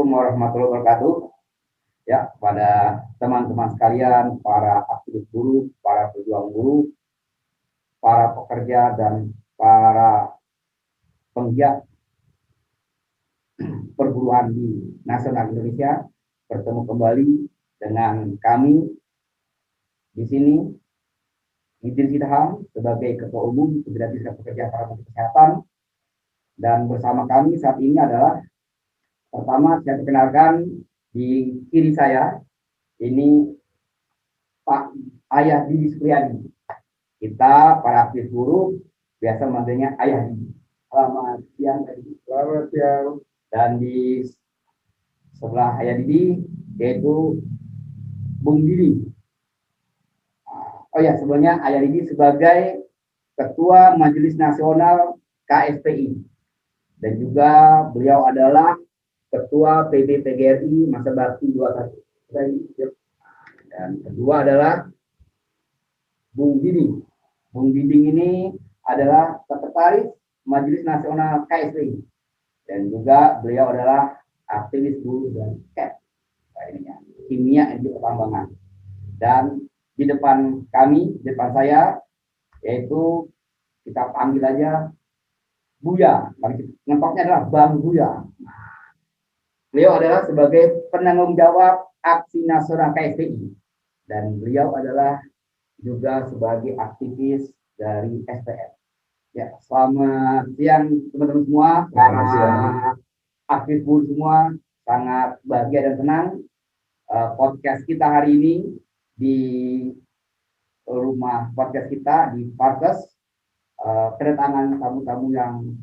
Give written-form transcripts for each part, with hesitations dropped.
Assalamualaikum warahmatullahi wabarakatuh. Ya, pada teman-teman sekalian, para aktivis buruh, para pejuang buruh, para pekerja dan para penggiat perburuan di nasional Indonesia, bertemu kembali dengan kami di sini, Idris Idham sebagai Ketua Umum Federasi Serikat Pekerja Farmasi Kesehatan, dan bersama kami saat ini adalah pertama saya perkenalkan di kiri saya ini Pak Ayah Didi Supriyadi. Kita para aktivis buruh biasa manggilnya Ayah Didi. Selamat siang Didi. Selamat siang. Dan di sebelah Ayah Didi yaitu Bung Didi. Oh ya, sebelumnya Ayah Didi sebagai Ketua Majelis Nasional KSPI, dan juga beliau adalah Ketua PB PGRI masa bakti 21. Dan kedua adalah Bung Didi. Bung Didi ini adalah Sekretaris Majelis Nasional KSPI, dan juga beliau adalah aktivis buruh dan KEP, kimia energi pertambangan. Dan di depan kami, di depan saya, yaitu kita panggil aja Buya. Ngentoknya adalah Bang Buya. Beliau adalah sebagai penanggung jawab aksi nasional KSPI, dan beliau adalah juga sebagai aktivis dari SPM. Ya, selamat siang teman-teman semua. Selamat siang. Aktivis buruh semua, sangat bahagia dan senang podcast kita hari ini di rumah podcast kita di Parkes, kedatangan tamu-tamu yang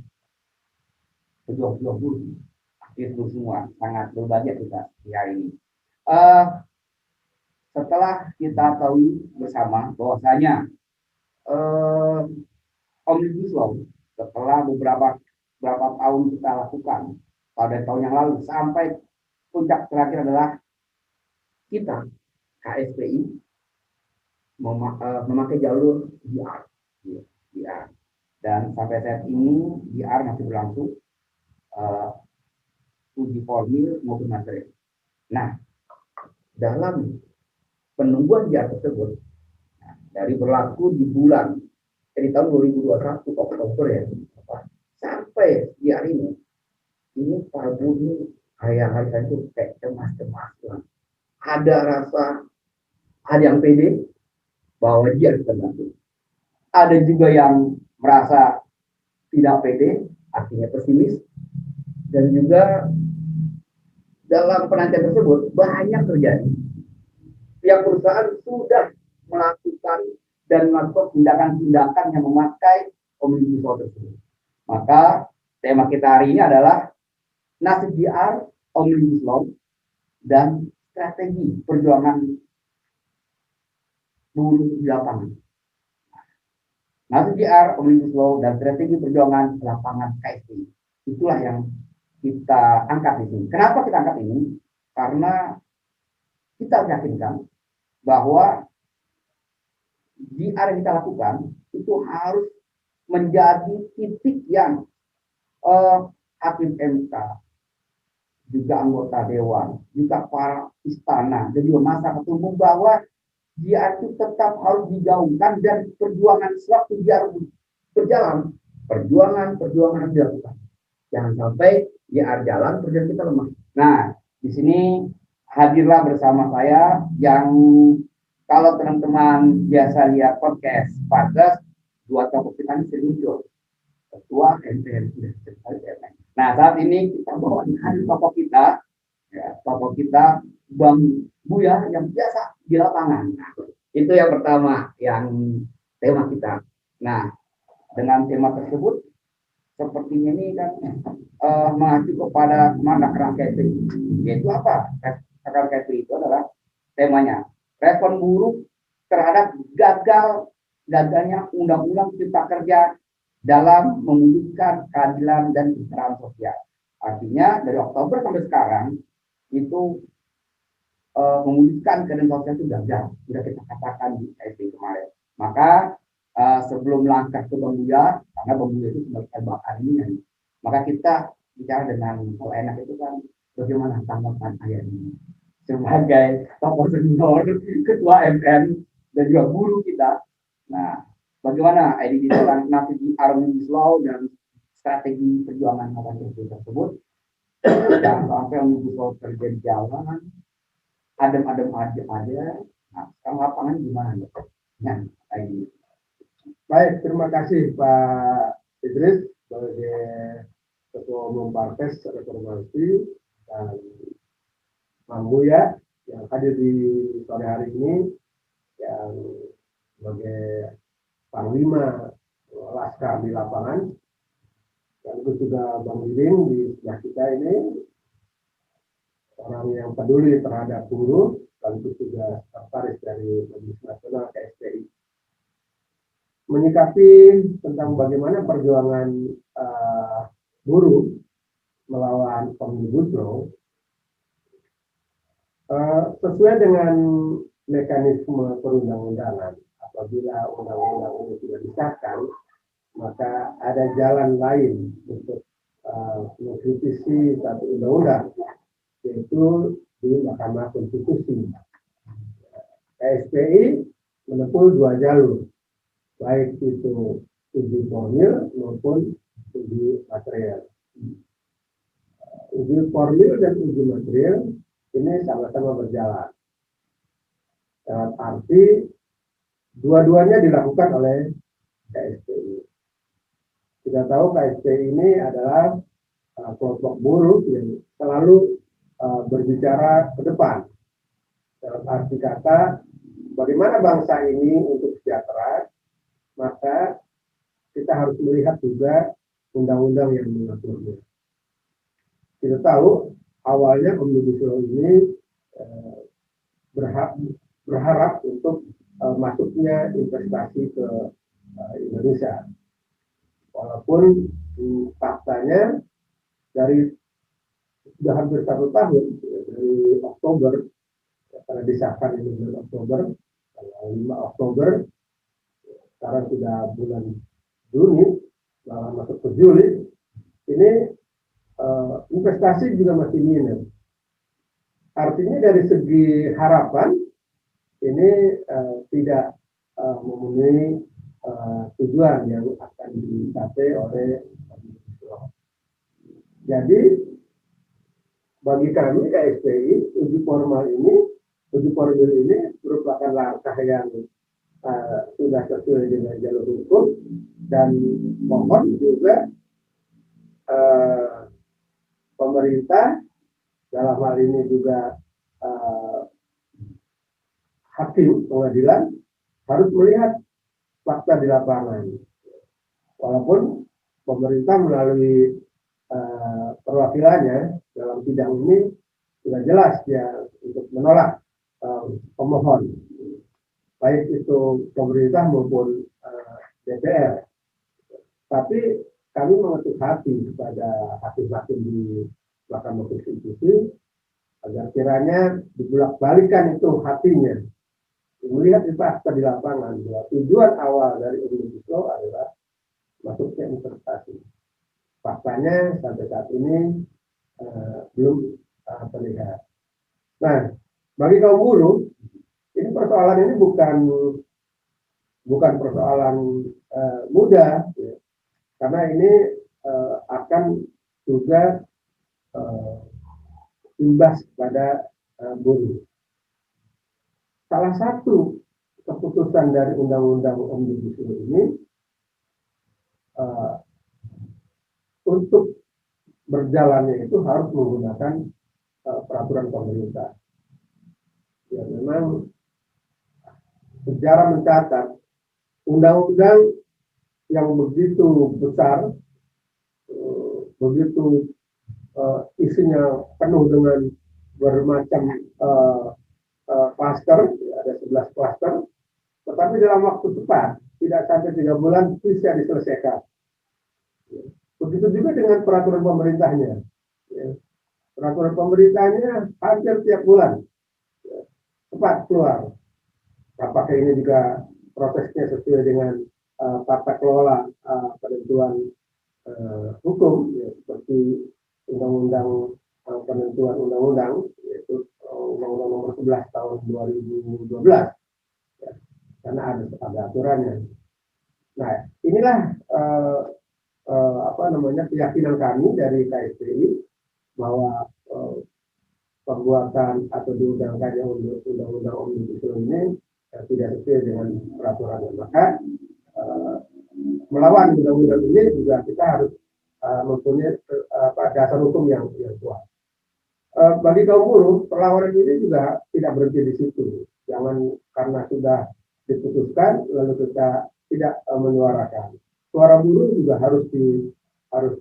pejuang buruh, aktivis buruh semua, sangat berbahagia kita di hari ini. Setelah kita tahu bersama bahwasanya Omnibus Law setelah beberapa tahun kita lakukan pada tahun yang lalu sampai puncak terakhir adalah kita KSPI memakai jalur DR, dan sampai saat ini DR masih berlangsung, uji formil maupun materi. Nah, dalam penungguan DR tersebut, dari berlaku di tahun 2021 Oktober ya, sampai di hari ini para buruh hari-hari itu kayak cemas-cemas. Ada yang pede bahwa dia harus terbantu. Ada juga yang merasa tidak pede, artinya pesimis, dan juga dalam penantian tersebut banyak terjadi. Pihak perusahaan sudah melakukan tindakan-tindakan yang memakai Omnibus Law tersebut. Maka tema kita hari ini adalah nasib DR, Omnibus Law, dan strategi perjuangan buruh di lapangan. Nasib DR, Omnibus Law, dan strategi perjuangan lapangan KSPI. Itulah yang kita angkat di sini. Kenapa kita angkat ini? Karena kita meyakinkan bahwa DR yang kita lakukan itu harus menjadi titik yang hakim MK, juga anggota dewan, juga para istana, dan juga masa ketua umum bahwa DR itu tetap harus digaungkan, dan perjuangan sewaktu DR berjalan, perjuangan harus dilakukan. Jangan sampai DR jalan, perjuangan kita lemah. Nah, di sini hadirlah bersama saya yang kalau teman-teman biasa lihat podcast Parkes, dua tokoh kita ini sering muncul. Ketua MPR. Nah, saat ini kita bawa hadir tokoh kita Bang Buya yang biasa di lapangan. Nah, itu yang pertama, yang tema kita. Nah, dengan tema tersebut sepertinya ini kan mengacu kepada mana kerangka itu, yaitu apa? Kerangka itu adalah temanya respon buruh terhadap gagalnya undang-undang cipta kerja dalam mewujudkan keadilan dan kesejahteraan sosial. Artinya dari Oktober sampai sekarang itu mewujudkan keadilan sosial itu gagal, sudah kita katakan di KSPI kemarin. Maka sebelum langkah ke Bang Buya, karena Bang Buya itu sebagai bakal ini, maka kita bicara dengan kalau enak itu kan Bagaimana tanggapan ayah ini sebagai tokoh senior, ketua MN dan juga guru kita? Nah, bagaimana edisi tentang nasib Omnibus Law dan strategi perjuangan itu tersebut? Jangan sampai Omnibus Law terjadi jalan, adem-adem aja. Nah, sekarang lapangan gimana ya? Nah, ini. Baik, terima kasih Pak Idris sebagai Ketua Umum Partes Reformasi dan Mang Buya yang hadir di sore hari ini, yang sebagai Panglima Laskar di lapangan, dan juga Bang Diding di sebelah kita ini, orang yang peduli terhadap buruh, dan juga sekretaris dari Majelis Nasional KSPI. Menyikapi tentang bagaimana perjuangan buruh melawan Omnibus Law, sesuai dengan mekanisme perundang-undangan, apabila undang-undang ini sudah disahkan, maka ada jalan lain untuk mengkritisi satu undang-undang, yaitu di Mahkamah Konstitusi. KSPI menempuh dua jalur, baik itu uji formil maupun uji material. Uji formil dan uji material ini sama-sama berjalan. Dalam arti dua-duanya dilakukan oleh KSPI. Kita tahu KSPI ini adalah kelompok buruh yang selalu berbicara ke depan. Dalam arti kata, bagaimana bangsa ini untuk sejahtera, maka kita harus melihat juga undang-undang yang mengaturnya. Kita tahu awalnya Omnibus Law ini berharap untuk masuknya investasi ke Indonesia. Walaupun faktanya dari sudah hampir 1 tahun, dari Oktober, karena disahkan ini bulan Oktober, tanggal 5 Oktober, sekarang sudah bulan Juni, malah masuk ke Juli, ini investasi juga masih minim. Artinya dari segi harapan ini tidak memenuhi tujuan yang akan dicapai oleh Omnibus Law. Jadi bagi kami KSPI, uji formil ini merupakan langkah yang sudah sesuai dengan jalur hukum, dan mohon juga pemerintah dalam hal ini juga hakim pengadilan harus melihat fakta di lapangan. Walaupun pemerintah melalui perwakilannya dalam sidang ini sudah jelas ya untuk menolak pemohon, baik itu pemerintah maupun DPR. Tapi kami mengetuk hati kepada hakim-hakim di Mahkamah Konstitusi agar kiranya dibulak-balikan itu hatinya, melihat fakta di lapangan bahwa tujuan awal dari Omnibus Law adalah masuknya investasi. Faktanya sampai saat ini belum terlihat. Nah, bagi kaum buruh, ini persoalan ini bukan persoalan mudah, ya. Karena ini akan juga imbas pada buruh. Salah satu keputusan dari Undang-Undang Omnibus Law ini untuk berjalannya itu harus menggunakan peraturan pemerintah. Ya, memang sejarah mencatat undang-undang yang begitu besar, begitu isinya penuh dengan bermacam klaster, ada 11 klaster, tetapi dalam waktu cepat, tidak sampai 3 bulan bisa diselesaikan. Begitu juga dengan peraturan pemerintahnya. Peraturan pemerintahnya hampir tiap bulan cepat keluar. Apakah ini juga prosesnya sesuai dengan tata kelola penentuan hukum, ya, seperti Undang-Undang penentuan undang-undang, yaitu Undang-Undang Nomor 11 tahun 2012, ya, karena ada aturannya. Nah, inilah keyakinan kami dari KSPI bahwa pembuatan atau diundangkannya undang-undang Omnibus Law ini tidak sesuai dengan peraturannya. Maka melawan undang-undang ini juga kita harus mempunyai dasar hukum yang kuat. Bagi kaum buruh, perlawanan ini juga tidak berhenti di situ. Jangan karena sudah diputuskan lalu kita tidak menyuarakan. Suara buruh juga harus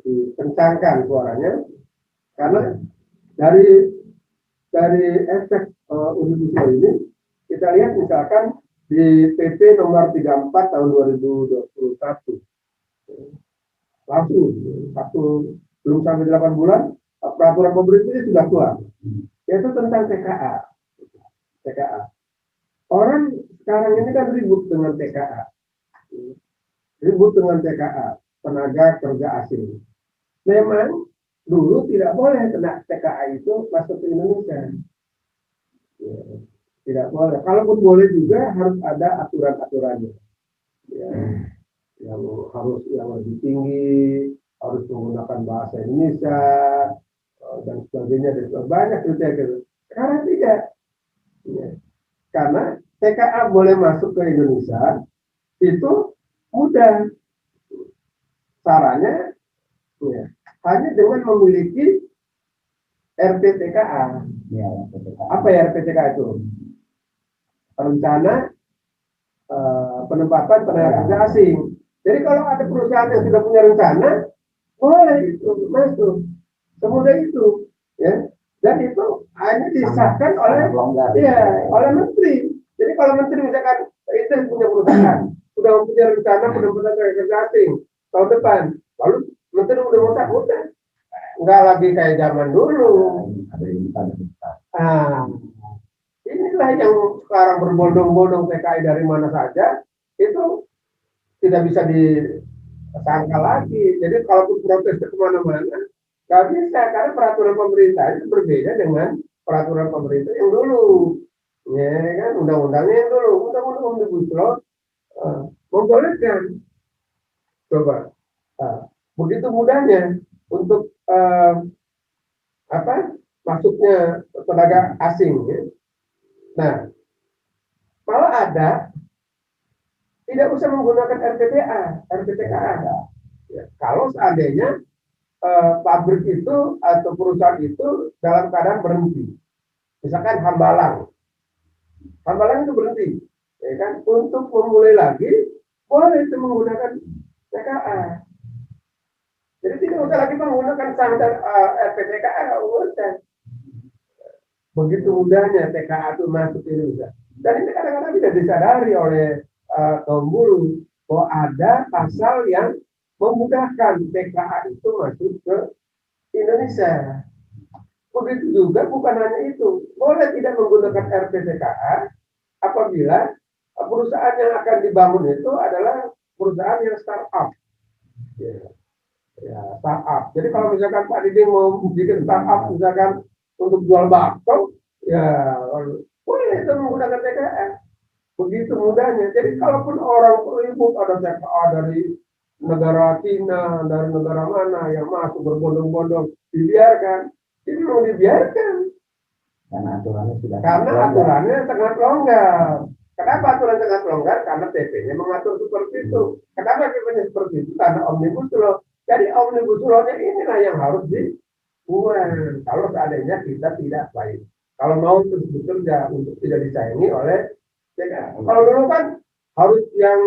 dikencangkan suaranya, karena dari efek Omnibus Law ini kita lihat misalkan di PP nomor 34 tahun 2021 langsung belum sampai 8 bulan peraturan pemerintah sudah keluar, yaitu tentang TKA. Orang sekarang ini kan ribut dengan TKA, tenaga kerja asing. Memang dulu tidak boleh kena TKA itu masuk ke Indonesia. Ya, tidak boleh. Kalaupun boleh juga harus ada aturan-aturannya. Ya, yang lebih tinggi, harus menggunakan bahasa Indonesia dan sebagainya. Banyak kriteria. Sekarang tidak. Ya. Karena TKA boleh masuk ke Indonesia itu mudah. Caranya ya, hanya dengan memiliki RPTKA. Ya, apa ya RPTKA itu? Rencana penempatan tenaga kerja asing. Jadi kalau ada perusahaan yang sudah punya rencana, boleh itu masuk. Semudah itu, ya. Dan itu hanya disahkan oleh menteri. Jadi kalau menteri misalkan itu punya perusahaan, sudah punya rencana penempatan tenaga kerja asing tahun depan, lalu menteri udah nggak lagi kayak zaman dulu. Inilah yang sekarang berbondong-bondong TKI dari mana saja, itu tidak bisa disangka lagi. Jadi kalaupun protes ke kemana-mana, nggak bisa, karena peraturan pemerintah itu berbeda dengan peraturan pemerintah yang dulu. Ya kan, undang-undangnya yang dulu, undang-undang Omnibus Law membolehkan. Coba, begitu mudahnya untuk masuknya tenaga asing. Ya. Nah, malah ada tidak usah menggunakan RPTKA. Ya, kalau seandainya pabrik itu atau perusahaan itu dalam keadaan berhenti, misalkan Hambalang itu berhenti, ya kan, untuk memulai lagi boleh itu menggunakan TKA. Jadi tidak usah lagi menggunakan standar RPTKA, usah. Begitu mudahnya TKA itu masuk ke Indonesia. Dan ini kadang-kadang tidak disadari oleh kaum buruh bahwa ada pasal yang memudahkan TKA itu masuk ke Indonesia. Begitu juga bukan hanya itu, boleh tidak menggunakan RPTKA apabila perusahaan yang akan dibangun itu adalah perusahaan yang startup. Ya, startup. Jadi kalau misalkan Pak Didi mau bikin startup misalkan untuk jual bakso, ya boleh itu menggunakan TKA. Begitu mudahnya. Jadi kalaupun orang ribut ada TKA dari negara Cina, dari negara mana yang masuk berbondong-bondong, dibiarkan. Ini mau dibiarkan. Karena aturannya sangat longgar. Kenapa aturan sangat longgar? Karena PP-nya mengatur seperti itu. Kenapa PP-nya seperti itu? Karena Omnibus Law. Jadi Omnibus Law-nya inilah yang harus dibuat. Kalau seandainya kita tidak baik. Kalau mau terus bekerja untuk tidak disayangi oleh TKA. Kalau dulu kan harus yang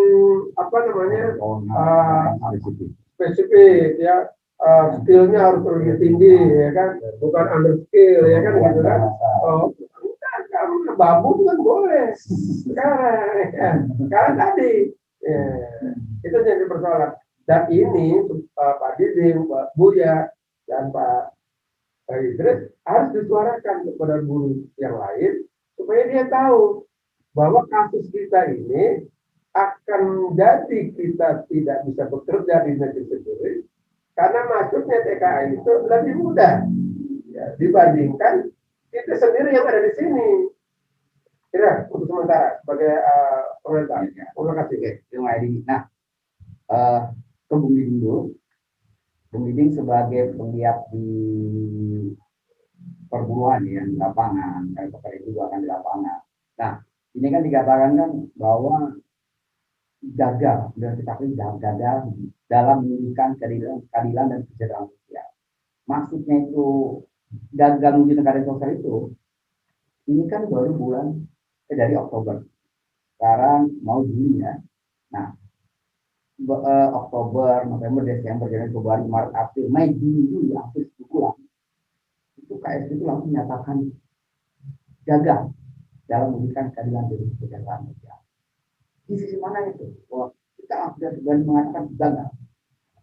spesifik ya, skillnya harus lebih tinggi ya kan, bukan under skill ya kan gitu kan. Babu kan boleh sekarang tadi ya, itu jadi persoalan. Dan ini Pak Didi, Pak Buya dan Pak Idris harus disuarakan kepada buruh yang lain supaya dia tahu bahwa kasus kita ini akan menjadi kita tidak bisa bekerja di negeri sendiri karena masuknya TKA itu lebih mudah. Ya, dibandingkan kita sendiri yang ada di sini. Kira untuk sementara sebagai pemerintah. Terima kasih. Terima kasih. Nah, ke Bung Diding dulu. Bung Diding sebagai penggiat di perburuan ya di lapangan, kali juga akan di lapangan. Nah, ini kan dikatakan kan bahwa gagal, dan kita gagal dalam mewujudkan keadilan dan kesejahteraan sosial. Maksudnya itu gagal mewujudkan keadilan sosial itu, ini kan baru dari Oktober. Sekarang mau Juni ya. Nah, Oktober, November, Desember, Januari, Februari, Maret, April, Mei, Juni, Juli, hampir 10 bulan. Itu KSP itu langsung menyatakan gagal dalam mewujudkan keadilan dan kesejahteraan sosial. Di sisi mana itu? Wah, kita sudah berani mengatakan gagal.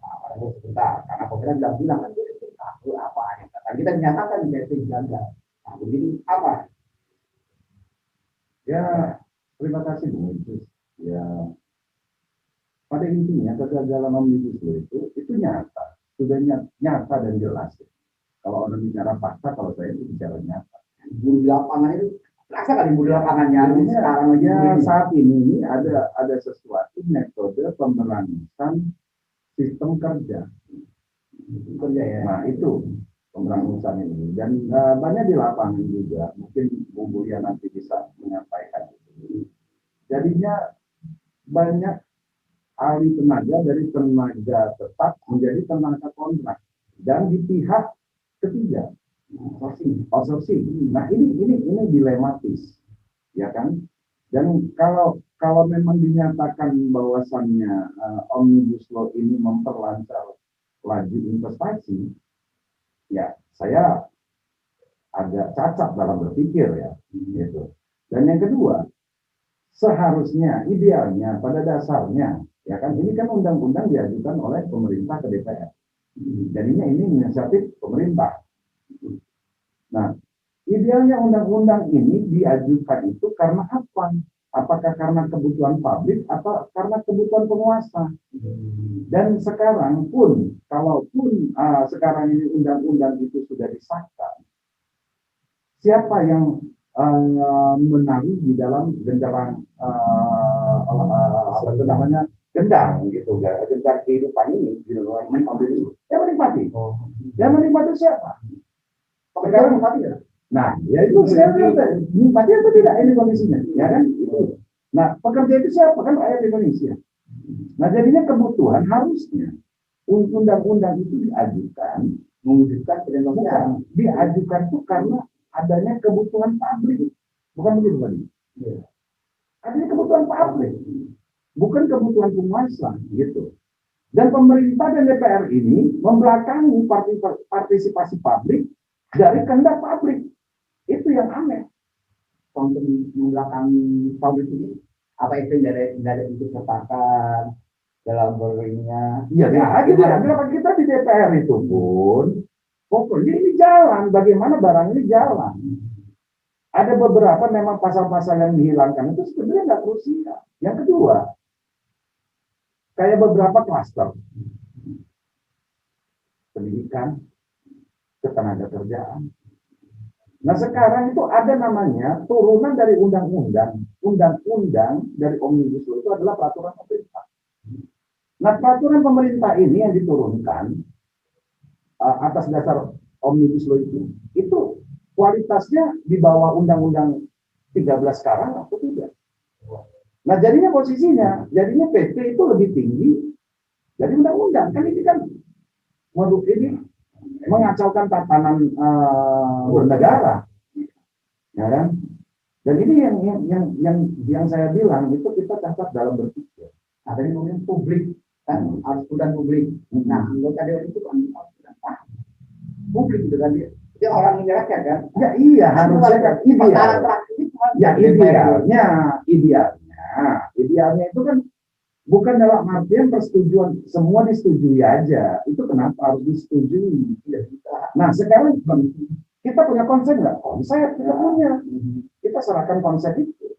Nah, sebentar, karena pemerintah bilang kan sebentar, itu apa yang kata kita menyatakan di KSP gagal. Nah, begini apa? Ya, terima kasih Bung Idris. Ya, pada intinya kegagalan Omnibus Law itu nyata, sudah nyata dan jelas. Kalau orang bicara fakta, kalau saya itu bicara nyata. Buru di lapangan itu, rasa kali buru di lapangannya sekarang aja saat ini ada sesuatu metode pemberantasan sistem kerja. Ya. Nah itu pemberantasan ini dan banyak di lapangan juga. Mungkin Bu Buya nanti bisa menyampaikan itu. Jadinya banyak alih tenaga dari tenaga tetap menjadi tenaga kontrak dan di pihak ketiga outsourcing. Nah ini dilematis, ya kan? Dan kalau memang dinyatakan bahwasannya Omnibus Law ini memperlancar laju investasi, ya saya agak cacat dalam berpikir ya, gitu. Dan yang kedua, seharusnya idealnya pada dasarnya ya kan ini kan undang-undang diajukan oleh pemerintah ke DPR. Jadinya ini inisiatif pemerintah. Nah, idealnya undang-undang ini diajukan itu karena apa? Apakah karena kebutuhan publik atau karena kebutuhan penguasa? Dan sekarang pun, kalaupun sekarang ini undang-undang itu sudah disahkan, siapa yang menaruh di dalam genderang apa itu namanya gendang gitu, gendang kehidupan ini gitu, yang menikmati, yang menikmati siapa? Sekarang menikmati. Nah, ya itu sekarang menikmati atau tidak ini kondisinya, ya kan? Itu. Nah, pekerja itu siapa kan rakyat Indonesia. Nah, jadinya kebutuhan harusnya undang-undang itu diajukan mewujudkan keadilan. Diajukan itu karena adanya kebutuhan publik, bukan begitu tadi? Ya. Adanya kebutuhan publik, bukan kebutuhan penguasa, gitu. Dan pemerintah dan DPR ini membelakangi partisipasi publik dari kehendak publik. Itu yang aneh. Untuk membelakangi publik ini, apa itu dari itu sertakan dalam berikutnya? Iya, kenapa kita di DPR itu pun pokoknya ini jalan, bagaimana barang ini jalan. Ada beberapa memang pasal-pasal yang dihilangkan itu sebenarnya nggak krusial. Yang kedua, kayak beberapa klaster pendidikan, ketenagakerjaan. Nah sekarang itu ada namanya turunan dari undang-undang dari Omnibus Law itu adalah peraturan pemerintah. Nah peraturan pemerintah ini yang diturunkan atas dasar Omnibus Law itu kualitasnya di bawah Undang-Undang 13 sekarang atau tidak. Nah jadinya posisinya, jadinya PP itu lebih tinggi dari undang-undang. Kan ini kan menurut ini mengacaukan tatanan bernegara, ya kan? Dan ini yang saya bilang itu kita catat dalam berpikir. Ada yang kemudian publik kan harus dan publik. Nah, anggota dewan itu kan publik itu kan dia orang ini rakyat kan? Ya iya harusnya kan ideal. Ya idealnya itu kan bukan dalam artian persetujuan semua disetujui aja. Itu kenapa harus disetujui? Nah sekarang kita punya konsep nggak? Konsep kita punya. Kita serahkan konsep itu.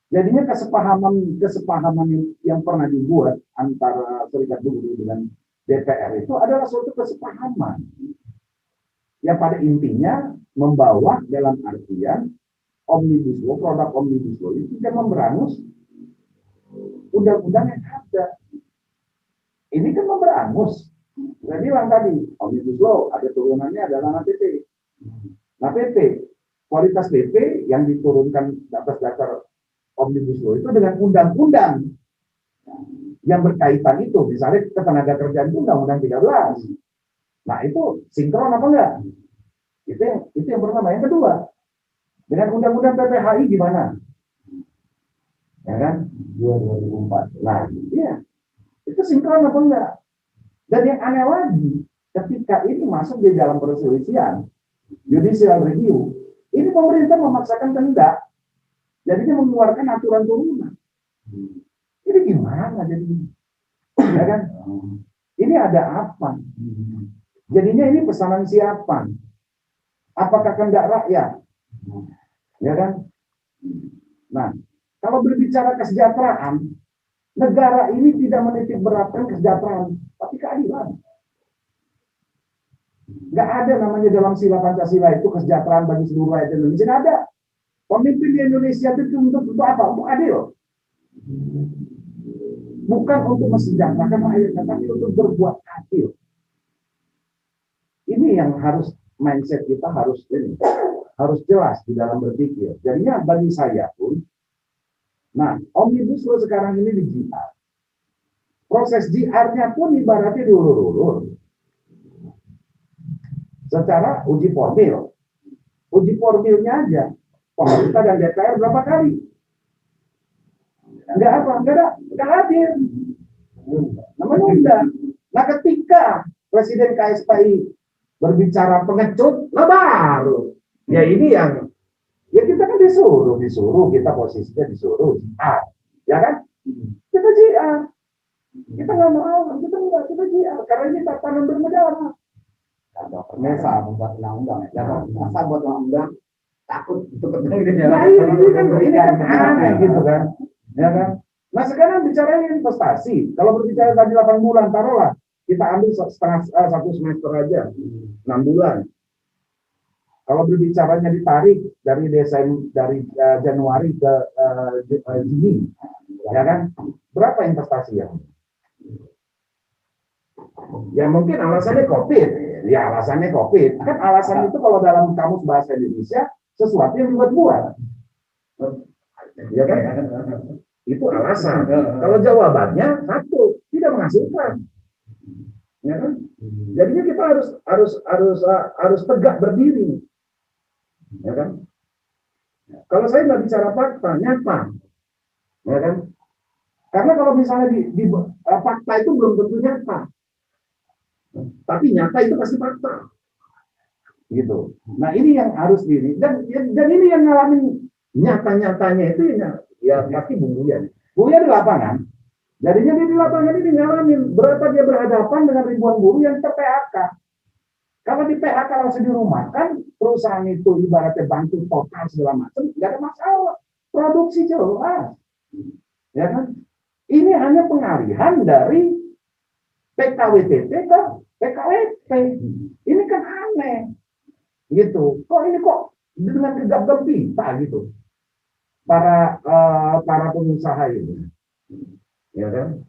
Jadinya kesepahaman yang pernah dibuat antara Serikat Buruh dengan DPR itu adalah suatu kesepahaman. yang pada intinya membawa dalam artian omnibus law, produk omnibus law itu tidak memberangus undang-undang yang ada. Ini kan memberangus. Saya bilang tadi, omnibus law ada turunannya adalah PP. Nah PP, kualitas PP yang diturunkan atas dasar omnibus law itu dengan undang-undang yang berkaitan itu, misalnya ketenaga kerjaan itu undang-undang 13. Nah itu sinkron apa enggak? Itu yang pertama. Yang kedua, dengan undang-undang PPHI gimana? Ya kan? 2004. Nah, iya. Itu sinkron apa enggak? Dan yang aneh lagi, ketika ini masuk di dalam perselisihan judicial review, ini pemerintah memaksakan kehendak, jadinya mengeluarkan aturan turunan. Ini gimana jadinya? Ya kan? Ini ada apa? Jadinya ini pesanan siapa? Apakah kehendak rakyat? Ya kan? Nah, kalau berbicara kesejahteraan, negara ini tidak menitik beratkan kesejahteraan, tapi keadilan. Nggak ada namanya dalam sila Pancasila itu kesejahteraan bagi seluruh rakyat Indonesia. Nggak ada. Pemimpin di Indonesia itu untuk apa? Untuk adil. Bukan untuk mesejahterakan rakyatnya, tapi untuk berbuat adil. Ini yang harus mindset kita harus jelas di dalam berpikir. Jadinya bagi saya pun, nah omnibus law sekarang ini di JR. Proses JR-nya pun ibaratnya diulur-ulur. Secara uji formil. Uji formilnya aja. Pemerintah dan DPR berapa kali? Enggak hadir. Menunda. Nah ketika Presiden KSPI berbicara pengecut, nah baru. Ya ini yang, ya kita kan disuruh, kita posisinya disuruh JR. Ya kan? Kita JR. Kita nggak mau, kita JR. Karena ini tatanan bernegara. Masa membuat undang-undang ya, masa buat undang-undang takut itu nah, ini kan aneh gitu kan, ya kan. Nah sekarang bicara investasi, kalau berbicara tadi 8 bulan, taruhlah kita ambil satu semester aja, 6 bulan. Kalau berbicaranya ditarik dari Januari ke Juni, ya kan, berapa investasi yang? Ya mungkin alasannya COVID. Ya alasannya COVID. Kan alasan itu kalau dalam kamus bahasa Indonesia sesuatu yang dibuat-buat. Ya kan? Itu alasan. Kalau jawabannya satu, tidak menghasilkan. Ya kan? Jadinya kita harus tegak berdiri. Ya kan? Kalau saya nggak bicara fakta, nyata. Ya kan? Karena kalau misalnya di fakta itu belum tentu nyata. Tapi nyata itu pasti fakta, gitu. Nah ini yang harus diri dan ini yang ngalamin nyata-nyatanya itu ya pasti Bung Buya di lapangan. Jadinya dia di lapangan ini ngalamin berapa dia berhadapan dengan ribuan buruh yang ter-PHK. Kalau di PHK langsung dirumahkan, perusahaan itu ibaratnya bantu total segala macam, nggak ada masalah. Produksi jelas, ya kan? Ini hanya pengalihan dari PKWTT ke PKWT. Ini kan aneh. Gitu. Kok dengan gegap gempita gitu. Para pengusaha ini. Ya kan?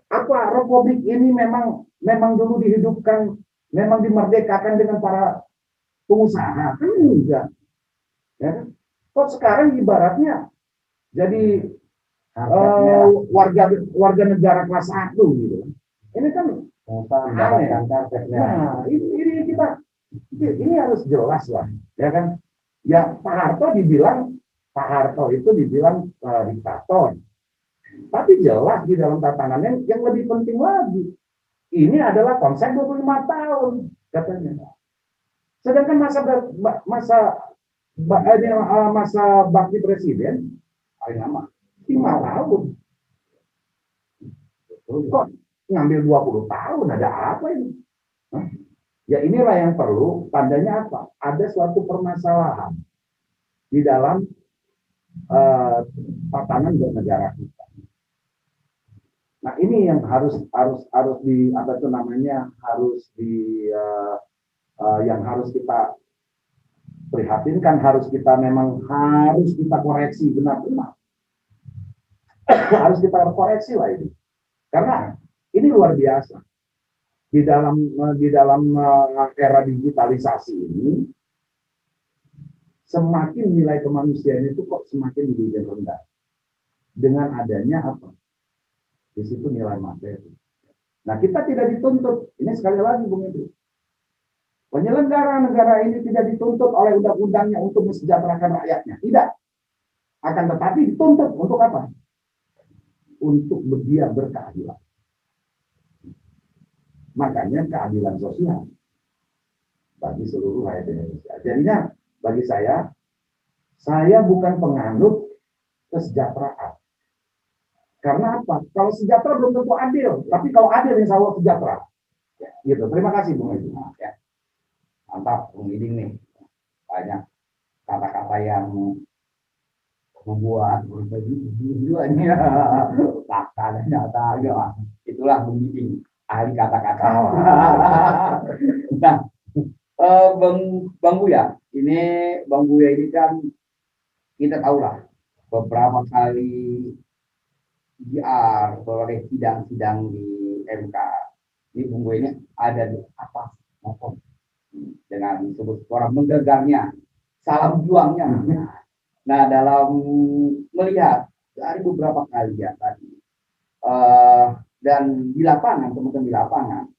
Apa Republik ini memang dulu dihidupkan, memang dimerdekakan dengan para pengusaha? Kan enggak. Ya kan? Kok sekarang ibaratnya jadi warga negara kelas 1 gitu. Ini kan aneh. Nah, ini harus jelas lah, ya kan? Ya Pak Harto itu dibilang diktator. Tapi jelas di dalam tatanannya yang lebih penting lagi. Ini adalah konsep 25 tahun katanya. Sedangkan masa bakti presiden paling lama 5 tahun. Kok ngambil 20 tahun, ada apa ini? Hah? Ya inilah yang perlu, tandanya apa? Ada suatu permasalahan di dalam tatanan bernegara kita. Nah ini yang harus yang harus kita prihatinkan, harus kita koreksi benar-benar. Harus kita koreksi lah ini. Karena ini luar biasa. Di dalam era digitalisasi ini, semakin nilai kemanusiaan itu kok semakin lebih rendah. Dengan adanya apa? Di situ nilai materi. Nah, kita tidak dituntut. Ini sekali lagi, Bung Idris. Penyelenggara negara ini tidak dituntut oleh undang-undangnya untuk mesejahterakan rakyatnya. Tidak. Akan tetapi dituntut untuk apa? Untuk dia berkeadilan. Makanya keadilan sosial bagi seluruh rakyat Indonesia. Jadinya bagi saya bukan penganut kesejahteraan. Karena apa? Kalau sejahtera belum tentu adil. Tapi kalau adil insya Allah sejahtera. Ya, gitu. Terima kasih Bung Edi. Ya. Mantap Bung Edi nih. Banyak kata-kata yang membuat tujuannya kata dan nyata. Itulah Bung Edi. Ahli kata-kata. Nah, Bang Buya, Bang Buya ini kan kita tahu lah beberapa kali berbagai sidang-sidang di MK. Ini Bung Buya ini ada di atas motor dengan disebut suara menggagangnya, salam juangnya. Nah, dalam melihat dari beberapa kali ya tadi. Dan di lapangan, teman-teman di lapangan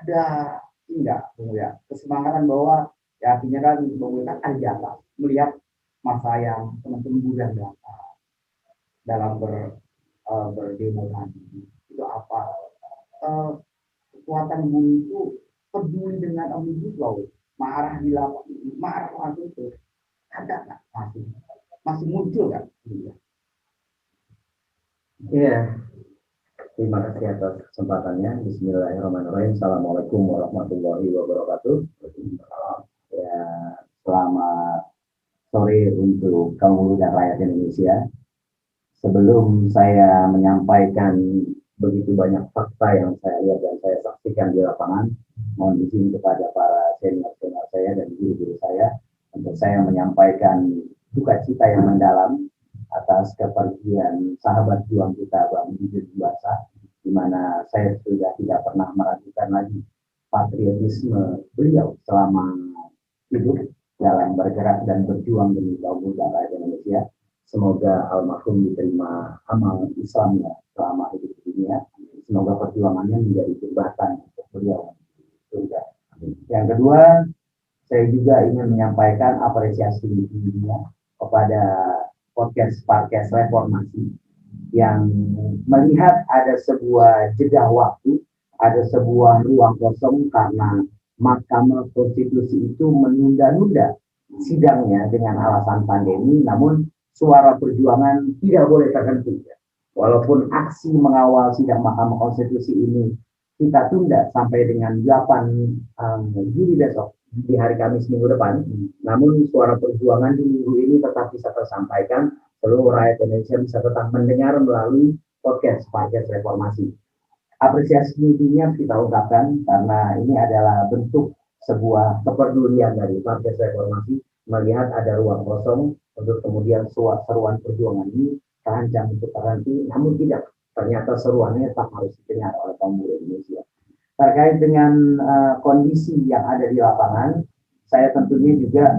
ada kesemangatan bahwa ya artinya kan Bung kan ada di atas melihat masa yang teman-teman bulan dalam berdemo tadi itu apa kekuatan bumi itu peduli dengan omnibus law marah di lapangan marah itu ada nggak masih muncul kan? Iya. Terima kasih atas kesempatannya. Bismillahirrahmanirrahim. Assalamualaikum warahmatullahi wabarakatuh. Ya, selamat sore untuk kaum buruh dan rakyat Indonesia. Sebelum saya menyampaikan begitu banyak fakta yang saya lihat dan saya saksikan di lapangan, mohon izin kepada para senior-senior saya dan guru-guru saya untuk saya menyampaikan duka cita yang mendalam atas kepergian sahabat juang kita Bang Didi Buasa, di mana saya sudah tidak pernah meragukan lagi patriotisme beliau selama hidup dalam bergerak dan berjuang demi kaum muda rakyat Indonesia. Semoga almarhum diterima amal Islamnya selama hidup di dunia. Semoga perjuangannya menjadi jembatan untuk beliau. Yang kedua, saya juga ingin menyampaikan apresiasi tingginya kepada podcast reformasi yang melihat ada sebuah jeda waktu, ada sebuah ruang kosong karena Mahkamah Konstitusi itu menunda-nunda sidangnya dengan alasan pandemi, namun suara perjuangan tidak boleh terhenti. Walaupun aksi mengawal sidang Mahkamah Konstitusi ini kita tunda sampai dengan 8 Juli besok, di hari Kamis minggu depan, namun suara perjuangan di minggu ini tetap bisa tersampaikan, seluruh rakyat Indonesia bisa tetap mendengar melalui podcast reformasi. Apresiasi tingginya kita ungkapkan karena ini adalah bentuk sebuah kepedulian dari podcast reformasi melihat ada ruang kosong untuk kemudian seruan perjuangan ini terancam untuk terhenti, namun tidak, ternyata seruannya tetap harus didengar oleh kaum buruh Indonesia. Terkait dengan kondisi yang ada di lapangan, saya tentunya juga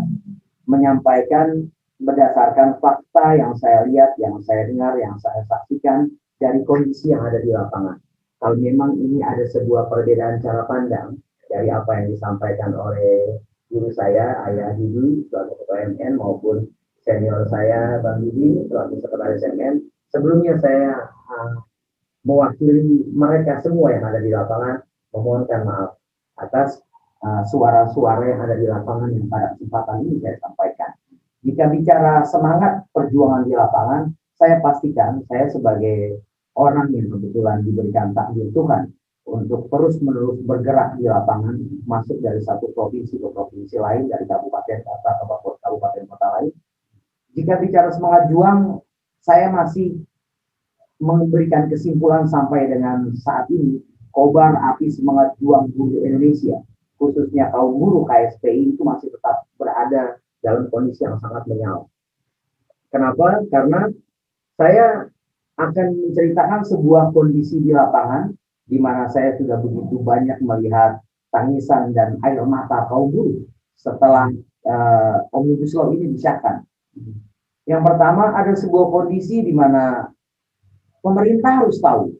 menyampaikan berdasarkan fakta yang saya lihat, yang saya dengar, yang saya saksikan dari kondisi yang ada di lapangan. Kalau memang ini ada sebuah perbedaan cara pandang dari apa yang disampaikan oleh guru saya, Ayah Didi, selaku Ketua MN, maupun senior saya, Bang Didi, selaku Sekretaris MN, sebelumnya saya mewakili mereka semua yang ada di lapangan, memohonkan maaf atas suara-suara yang ada di lapangan yang pada kesempatan ini saya sampaikan. Jika bicara semangat perjuangan di lapangan, saya pastikan saya sebagai orang yang kebetulan diberikan takdir Tuhan untuk terus-menerus bergerak di lapangan, masuk dari satu provinsi ke provinsi lain, dari kabupaten kota ke kabupaten kota lain. Jika bicara semangat juang, saya masih memberikan kesimpulan sampai dengan saat ini, kobar api semangat juang buruh Indonesia khususnya kaum buruh KSPI itu masih tetap berada dalam kondisi yang sangat menyala. Kenapa? Karena saya akan menceritakan sebuah kondisi di lapangan di mana saya sudah begitu banyak melihat tangisan dan air mata kaum buruh setelah Omnibus Law ini disahkan. Yang pertama, ada sebuah kondisi di mana pemerintah harus tahu,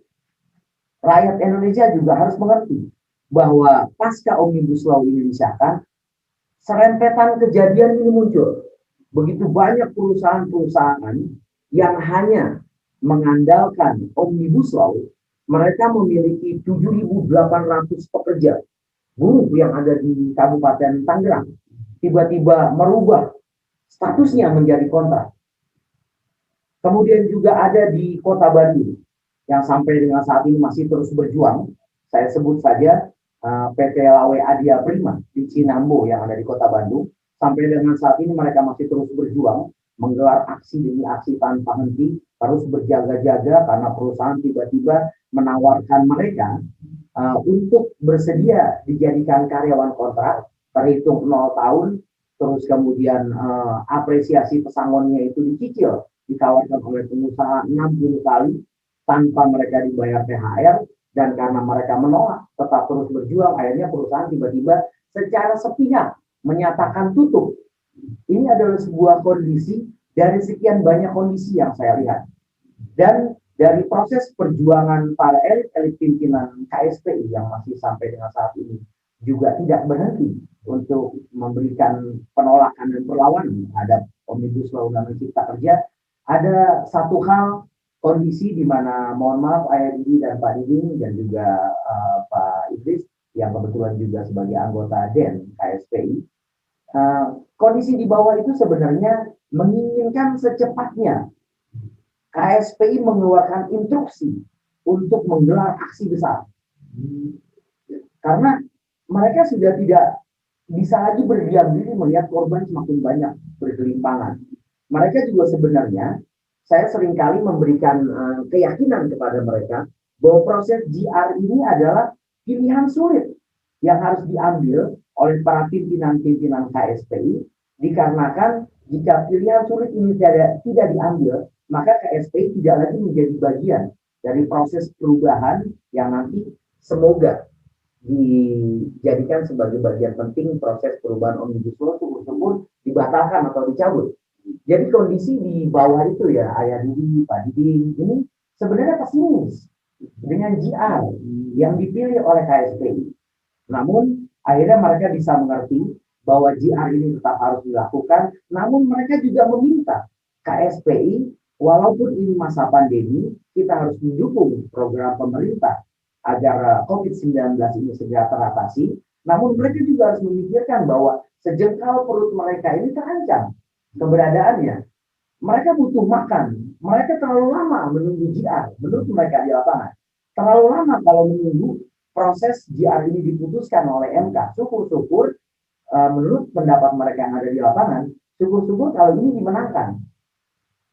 rakyat Indonesia juga harus mengerti bahwa pasca Omnibus Law ini disahkan, serempetan kejadian ini muncul. Begitu banyak perusahaan-perusahaan yang hanya mengandalkan Omnibus Law, mereka memiliki 7.800 pekerja buruh yang ada di Kabupaten Tangerang, tiba-tiba merubah statusnya menjadi kontrak. Kemudian juga ada di Kota Bandung yang sampai dengan saat ini masih terus berjuang. Saya sebut saja PT Lawe Adia Prima di Cinambo yang ada di Kota Bandung. Sampai dengan saat ini mereka masih terus berjuang, menggelar aksi demi aksi tanpa henti, harus berjaga-jaga karena perusahaan tiba-tiba menawarkan mereka untuk bersedia dijadikan karyawan kontrak, terhitung 0 tahun, terus kemudian apresiasi pesangonnya itu dicicil, ditawarkan oleh pengusaha 60 kali tanpa mereka dibayar THR, dan karena mereka menolak, tetap terus berjuang, akhirnya perusahaan tiba-tiba secara sepihak menyatakan tutup. Ini adalah sebuah kondisi dari sekian banyak kondisi yang saya lihat. Dan dari proses perjuangan para elit-elit pimpinan KSPI yang masih sampai dengan saat ini juga tidak berhenti untuk memberikan penolakan dan perlawanan terhadap Omnibus Law Undang-Undang Cipta Kerja. Ada satu hal kondisi di mana, mohon maaf Ayah Didi dan Pak Didi dan juga Pak Idris yang kebetulan juga sebagai anggota DEN KSPI, kondisi di bawah itu sebenarnya menginginkan secepatnya KSPI mengeluarkan instruksi untuk menggelar aksi besar. Karena mereka sudah tidak bisa lagi berdiam diri melihat korban semakin banyak bergelimpangan. Mereka juga sebenarnya, saya seringkali memberikan keyakinan kepada mereka bahwa proses GR ini adalah pilihan sulit yang harus diambil oleh para pimpinan-pimpinan KSPI, dikarenakan jika pilihan sulit ini tidak diambil, maka KSPI tidak lagi menjadi bagian dari proses perubahan yang nanti semoga dijadikan sebagai bagian penting proses perubahan Omnibus Law, syukur-syukur dibatalkan atau dicabut. Jadi kondisi di bawah itu ya, Ayah Didi, Pak Didi, ini sebenarnya pesimis dengan GR yang dipilih oleh KSPI. Namun akhirnya mereka bisa mengerti bahwa GR ini tetap harus dilakukan, namun mereka juga meminta KSPI, walaupun ini masa pandemi, kita harus mendukung program pemerintah agar COVID-19 ini segera teratasi, namun mereka juga harus memikirkan bahwa sejengkal perut mereka ini terancam keberadaannya. Mereka butuh makan, mereka terlalu lama menunggu GR, menurut mereka di lapangan. Terlalu lama kalau menunggu proses GR ini diputuskan oleh MK. Syukur-syukur, menurut pendapat mereka yang ada di lapangan, syukur-syukur kalau ini dimenangkan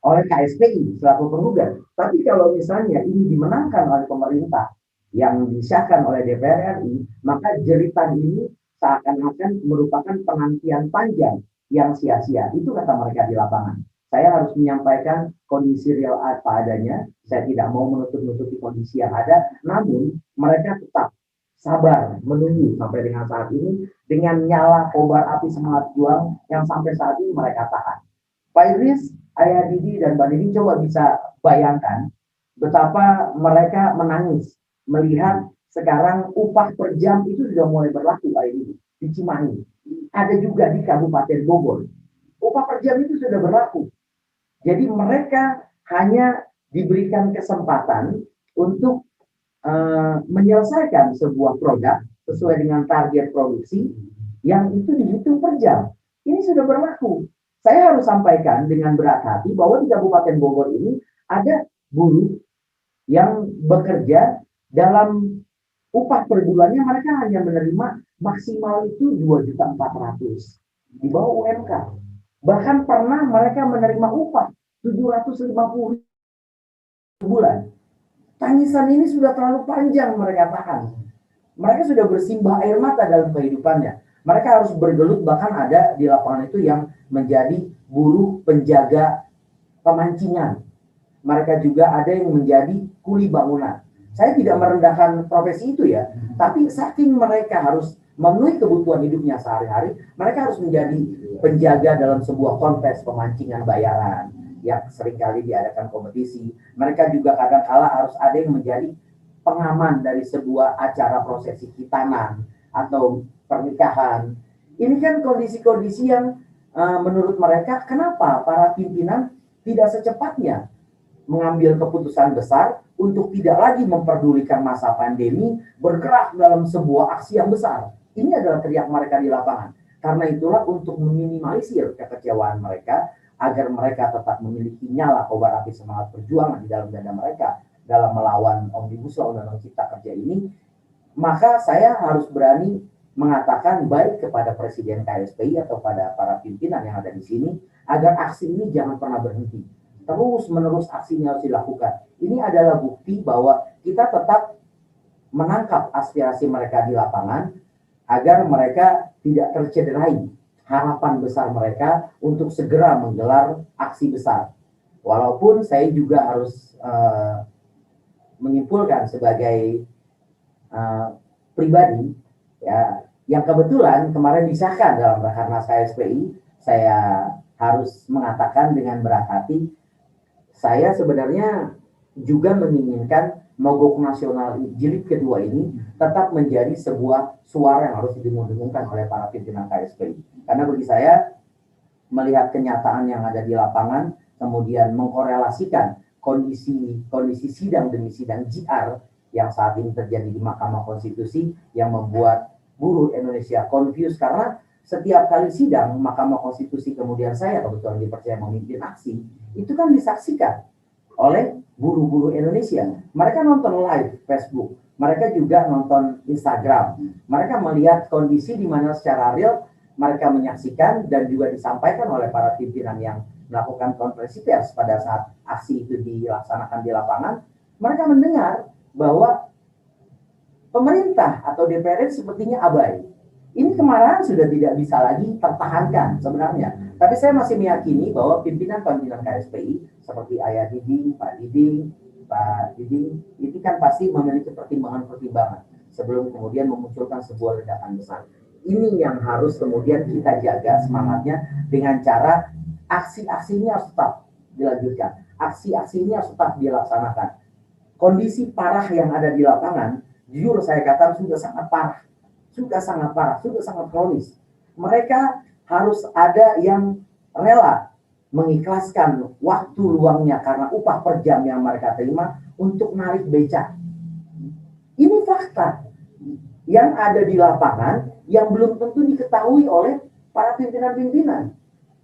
oleh KSPI selaku penggugat. Tapi kalau misalnya ini dimenangkan oleh pemerintah yang disahkan oleh DPR RI, maka jeritan ini seakan-akan merupakan penantian panjang yang sia-sia. Itu kata mereka di lapangan. Saya harus menyampaikan kondisi real apa adanya. Saya tidak mau menutup-nutupi kondisi yang ada, namun mereka tetap sabar menunggu sampai dengan saat ini dengan nyala kobar api semangat juang yang sampai saat ini mereka tahan. Pak Idris, Ayah Didi, dan Mbak Didi coba bisa bayangkan betapa mereka menangis melihat sekarang upah per jam itu sudah mulai berlaku di Cimahi. Ada juga di Kabupaten Bogor. Upah per jam itu sudah berlaku. Jadi mereka hanya diberikan kesempatan untuk menyelesaikan sebuah produk sesuai dengan target produksi yang itu dihitung per jam. Ini sudah berlaku. Saya harus sampaikan dengan berat hati bahwa di Kabupaten Bogor ini ada buruh yang bekerja dalam upah per bulannya mereka hanya menerima maksimal itu 2.400.000 di bawah UMK. Bahkan pernah mereka menerima upah 750.000 bulan. Tangisan ini sudah terlalu panjang mereka tahan. Mereka sudah bersimbah air mata dalam kehidupannya. Mereka harus bergelut, bahkan ada di lapangan itu yang menjadi buruh penjaga pemancingan. Mereka juga ada yang menjadi kuli bangunan. Saya tidak merendahkan profesi itu ya, tapi saking mereka harus memenuhi kebutuhan hidupnya sehari-hari, mereka harus menjadi penjaga dalam sebuah kontes pemancingan bayaran yang seringkali diadakan kompetisi. Mereka juga kadang-kala harus ada yang menjadi pengaman dari sebuah acara prosesi khitanan atau pernikahan. Ini kan kondisi-kondisi yang menurut mereka, kenapa para pimpinan tidak secepatnya mengambil keputusan besar untuk tidak lagi memperdulikan masa pandemi, bergerak dalam sebuah aksi yang besar. Ini adalah teriak mereka di lapangan. Karena itulah untuk meminimalisir kekecewaan mereka, agar mereka tetap memiliki nyala kobar api semangat perjuangan di dalam dada mereka dalam melawan Omnibus Law Undang-Undang Cipta Kerja ini, maka saya harus berani mengatakan baik kepada Presiden KSPI atau pada para pimpinan yang ada di sini, agar aksi ini jangan pernah berhenti. Terus menerus aksinya harus dilakukan. Ini adalah bukti bahwa kita tetap menangkap aspirasi mereka di lapangan, agar mereka tidak tercederai harapan besar mereka untuk segera menggelar aksi besar. Walaupun saya juga harus menyimpulkan sebagai pribadi, ya, yang kebetulan kemarin disahkan dalam Rakernas KSPI, saya harus mengatakan dengan berat hati, saya sebenarnya juga menginginkan mogok nasional jilid kedua ini tetap menjadi sebuah suara yang harus didengung-dengungkan oleh para pimpinan KSPI. Karena bagi saya, melihat kenyataan yang ada di lapangan, kemudian mengkorelasikan kondisi sidang demi sidang JR yang saat ini terjadi di Mahkamah Konstitusi, yang membuat buruh Indonesia confused, karena setiap kali sidang Mahkamah Konstitusi kemudian saya kebetulan dipercaya memimpin aksi, itu kan disaksikan oleh buruh-buruh Indonesia. Mereka nonton live Facebook, mereka juga nonton Instagram, mereka melihat kondisi di mana secara real mereka menyaksikan dan juga disampaikan oleh para pimpinan yang melakukan konferensi pers pada saat aksi itu dilaksanakan di lapangan. Mereka mendengar bahwa pemerintah atau DPR sepertinya abai. Ini kemarahan sudah tidak bisa lagi tertahankan sebenarnya. Tapi saya masih meyakini bahwa pimpinan-pimpinan KSPI seperti Ayah Diding, Pak Diding, ini kan pasti memiliki pertimbangan-pertimbangan sebelum kemudian memunculkan sebuah ledakan besar. Ini yang harus kemudian kita jaga semangatnya dengan cara aksi-aksinya harus tetap dilanjutkan. Aksi-aksinya harus tetap dilaksanakan. Kondisi parah yang ada di lapangan, jujur saya katakan sudah sangat parah. Sudah sangat kronis. Mereka harus ada yang rela mengikhlaskan waktu luangnya karena upah per jam yang mereka terima untuk narik beca. Ini fakta yang ada di lapangan yang belum tentu diketahui oleh para pimpinan-pimpinan.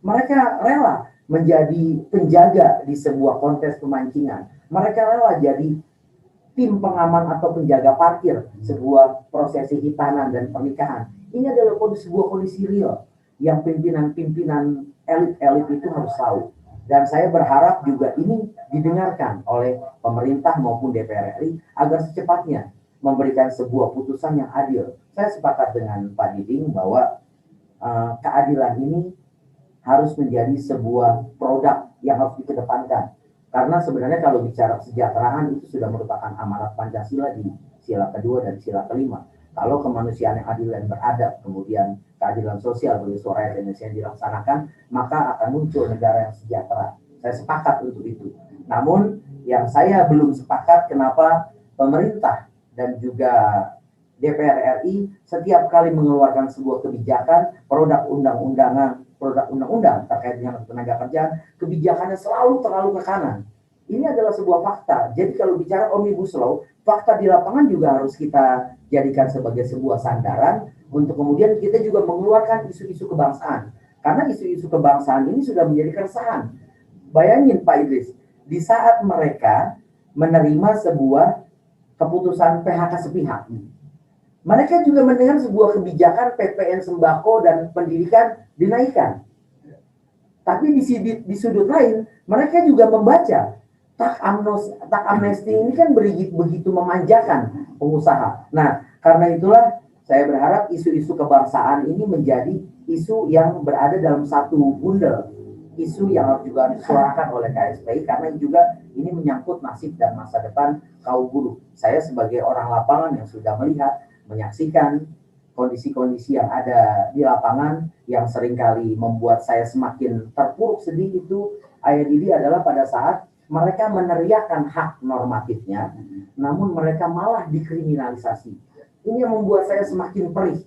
Mereka rela menjadi penjaga di sebuah kontes pemancingan. Mereka rela jadi tim pengaman atau penjaga parkir sebuah prosesi khitanan dan pernikahan. Ini adalah sebuah kondisi real yang pimpinan-pimpinan elit-elit itu harus tahu. Dan saya berharap juga ini didengarkan oleh pemerintah maupun DPR RI agar secepatnya memberikan sebuah putusan yang adil. Saya sepakat dengan Pak Diding bahwa keadilan ini harus menjadi sebuah produk yang harus dikedepankan. Karena sebenarnya kalau bicara kesejahteraan itu sudah merupakan amanat Pancasila di sila kedua dan sila kelima. Kalau kemanusiaan yang adil dan beradab, kemudian keadilan sosial bagi suara Indonesia yang dilaksanakan, maka akan muncul negara yang sejahtera. Saya sepakat untuk itu. Namun yang saya belum sepakat kenapa pemerintah dan juga DPR RI setiap kali mengeluarkan sebuah kebijakan, produk undang-undang terkait dengan tenaga kerjaan, kebijakannya selalu terlalu ke kanan. Ini adalah sebuah fakta. Jadi kalau bicara Omnibus Law, fakta di lapangan juga harus kita jadikan sebagai sebuah sandaran untuk kemudian kita juga mengeluarkan isu-isu kebangsaan. Karena isu-isu kebangsaan ini sudah menjadi keresahan. Bayangin Pak Idris, di saat mereka menerima sebuah keputusan PHK sepihak, mereka juga mendengar sebuah kebijakan PPN sembako dan pendidikan dinaikkan. Tapi di sudut lain, mereka juga membaca tak amnesti ini kan begitu memanjakan pengusaha. Nah, karena itulah saya berharap isu-isu kebangsaan ini menjadi isu yang berada dalam satu bundel, isu yang harus juga disuarakan oleh KSPI karena juga ini menyangkut nasib dan masa depan kaum buruh. Saya sebagai orang lapangan yang sudah melihat, menyaksikan kondisi-kondisi yang ada di lapangan yang seringkali membuat saya semakin terpuruk sedih itu, Ayah Didi, adalah pada saat mereka meneriakkan hak normatifnya, namun mereka malah dikriminalisasi. Ini yang membuat saya semakin perih.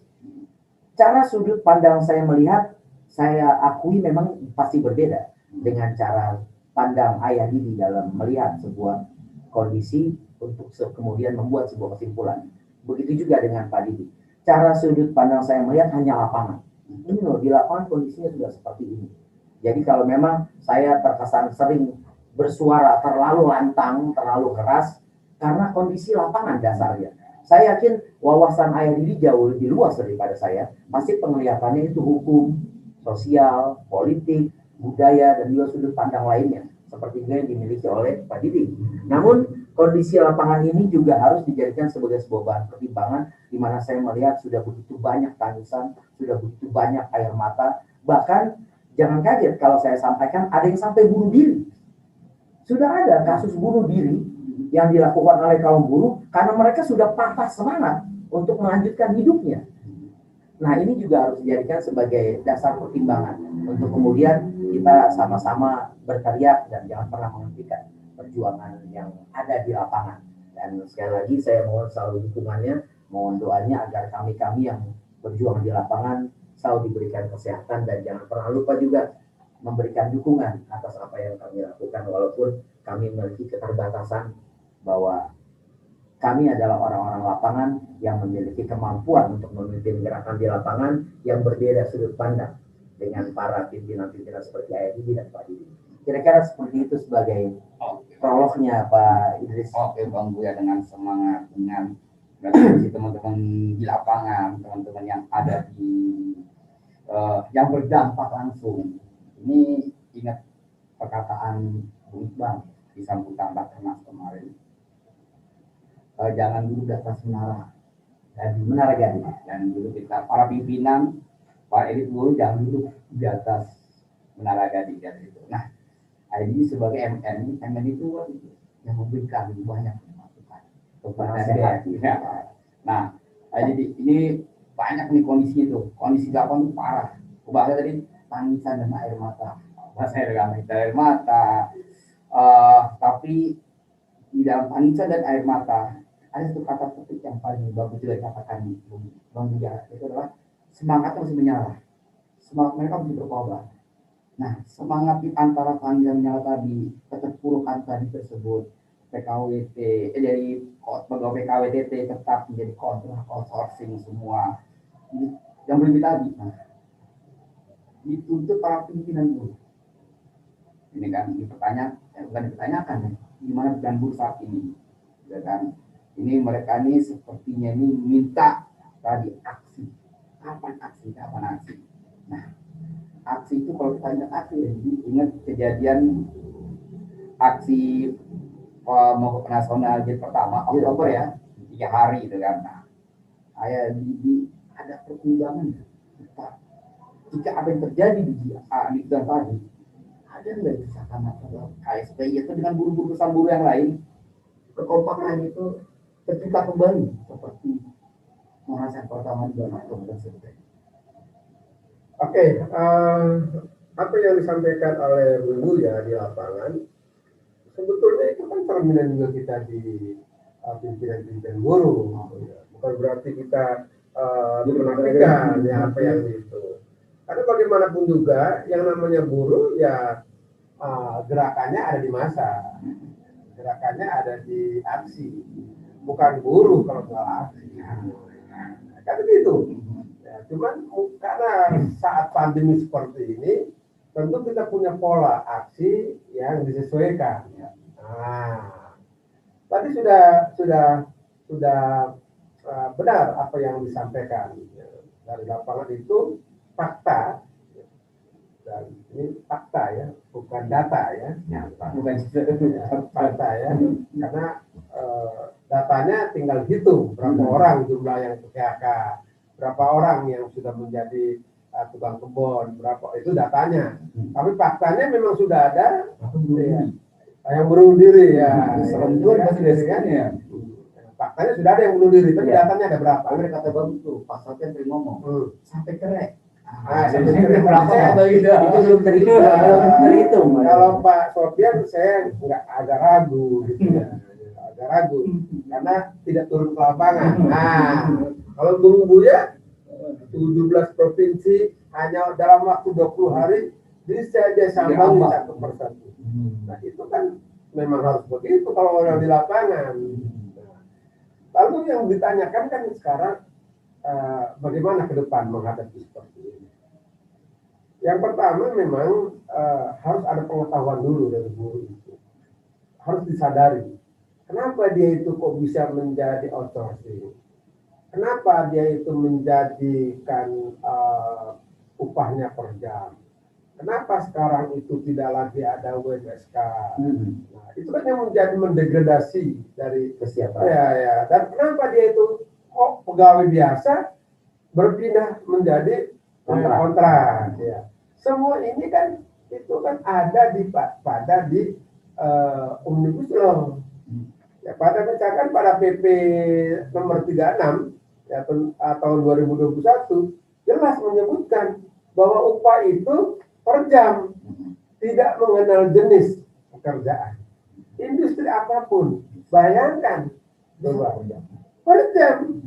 Cara sudut pandang saya melihat, saya akui memang pasti berbeda dengan cara pandang Ayah Didi dalam melihat sebuah kondisi untuk kemudian membuat sebuah kesimpulan. Begitu juga dengan Pak Didi. Cara sudut pandang saya melihat hanya lapangan. Ini loh, di lapangan kondisinya sudah seperti ini. Jadi kalau memang saya terkesan sering bersuara terlalu lantang, terlalu keras, karena kondisi lapangan dasarnya. Saya yakin wawasan Ayah Didi jauh lebih luas daripada saya. Pasti penglihatannya itu hukum, sosial, politik, budaya, dan juga sudut pandang lainnya. Seperti yang dimiliki oleh Pak Didi. Namun kondisi lapangan ini juga harus dijadikan sebagai sebuah bahan pertimbangan, di mana saya melihat sudah begitu banyak tangisan, sudah begitu banyak air mata. Bahkan jangan kaget kalau saya sampaikan ada yang sampai bunuh diri. Sudah ada kasus bunuh diri yang dilakukan oleh kaum buruh karena mereka sudah patah semangat untuk melanjutkan hidupnya. Nah, ini juga harus dijadikan sebagai dasar pertimbangan untuk kemudian kita sama-sama berkarya dan jangan pernah menghentikan perjuangan yang ada di lapangan. Dan sekali lagi saya mohon selalu dukungannya, mohon doanya agar kami-kami yang berjuang di lapangan selalu diberikan kesehatan dan jangan pernah lupa juga memberikan dukungan atas apa yang kami lakukan, walaupun kami memiliki keterbatasan, bahwa kami adalah orang-orang lapangan yang memiliki kemampuan untuk memimpin gerakan di lapangan yang berbeda sudut pandang dengan para pimpinan-pimpinan seperti Ayah Didi dan Pak Didi. Kira-kira seperti itu sebagai prolognya Pak Idris. Oke Bang Buya, dengan semangat, dengan berarti teman-teman di lapangan, teman-teman yang ada di yang berdampak langsung. Ini ingat perkataan Bung Iqbal di sambutan Rakernas kemarin. Jangan dulu di atas menara, dan menara gading. Dan dulu kita para pimpinan, para elit buruh jangan duduk di atas menara gading dan itu. Nah, ini sebagai MN itu yang memberikan banyak masukan kepada saya. Nah, jadi ini banyak nih kondisinya tuh. Kondisi lapangan itu parah. Bahasa tadi tangisan dan air mata. Bahasa air mata. Tapi di dalam tangisan dan air mata ada satu kata petik yang paling bagus juga dikatakan Bang Buya, itu adalah semangat masih menyala. Semangat mereka masih berkobar. Nah, semangat di antara tangisan menyala tadi, keterpurukan tadi tersebut, PKWT dari pegawai PKWT tetap menjadi kontrak outsourcing semua yang berlebih tadi. Nah, dituntut para pimpinan buruh. Ini kan bukan dipertanyakan ya, gimana dengan buruh saat ini, ya kan? Ini mereka ini sepertinya ini minta tadi aksi. Kapan aksi? Nah, aksi itu kalau kita ingat aksi, ingat kejadian aksi mogok nasional jilid pertama Oktober ya, 3 hari itu kan. Nah, ada pertimbangan. Jika apa yang terjadi di bulan tadi, ada nggak misalkan KSPI itu dengan buruh-buruh yang lain, kekompakan itu tercipta kembali seperti merasakan pertama di bulan Oktober tersebut. Oke, apa yang disampaikan oleh Bu ya di lapangan, sebetulnya itu kan cerminan juga kita di pimpinan buruh. Bukan berarti kita menafikan ya apa yang itu. Karena bagaimanapun juga yang namanya buruh ya gerakannya ada di massa, gerakannya ada di aksi, bukan buruh kalau soal aksi. Kan begitu. Ya, cuman karena saat pandemi seperti ini, tentu kita punya pola aksi yang disesuaikan. Ya. Nah, tadi sudah benar apa yang disampaikan ya. Dari lapangan itu fakta, dan ini fakta ya, bukan bukan data ya, Bukan fakta ya, karena datanya tinggal hitung berapa orang jumlah yang PHK, berapa orang yang sudah menjadi tukang kebun, berapa itu datanya. Tapi faktanya memang sudah ada ya, yang bunuh diri ya. serem juga kan ya. Faktanya sudah ada yang bunuh diri, tapi Iya. datanya ada berapa? Tapi kata bagus tuh, Pak Sofian sering ngomong sampai kerek. Sampai kerek. Berapa gitu? Itu belum terhitung. Kalau Pak Sofian saya nggak agak ragu gitu ya. Agak ragu karena tidak turun ke lapangan. Nah, kalau Bung Buya 17 provinsi hanya dalam waktu 20 hari bisa dia sambangi satu persatu. Nah, itu kan memang harus begitu kalau orang di lapangan. Lalu yang ditanyakan kan sekarang bagaimana ke depan menghadapi seperti ini. Yang pertama memang harus ada pengetahuan dulu dari guru itu. Harus disadari. Kenapa dia itu kok bisa menjadi outsourcing? Kenapa dia itu menjadikan upahnya per jam? Kenapa sekarang itu tidak lagi ada WMSK? Nah, itu kan yang menjadi mendegradasi dari Kesejahteraan. ya. Dan kenapa dia itu kok pegawai biasa berpindah menjadi kontrak? Ya. Semua ini kan itu kan ada di Omnibus Law. Ya, pada misalkan pada PP nomor 36 ya, tahun 2021 jelas menyebutkan bahwa upah itu per jam, tidak mengenal jenis pekerjaan. Industri apapun, bayangkan coba per jam.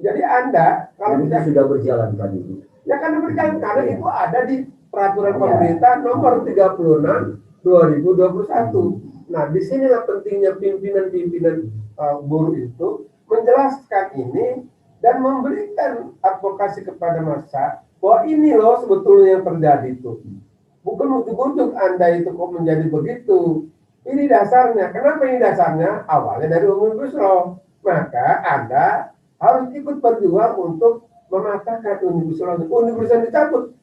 Jadi Anda kalau Itu sudah berjalan tadi. ya kan berjalan karena itu ada di peraturan pemerintah nomor 36 2021. Nah, disinilah pentingnya pimpinan-pimpinan buruh itu menjelaskan ini dan memberikan advokasi kepada massa bahwa ini loh sebetulnya yang terjadi itu. Bukan ujuk-ujuk Anda itu kok menjadi begitu. Ini dasarnya. Kenapa ini dasarnya? Awalnya dari Omnibus Law. Maka Anda harus ikut berjuang untuk mematahkan Omnibus Law. Omnibus Law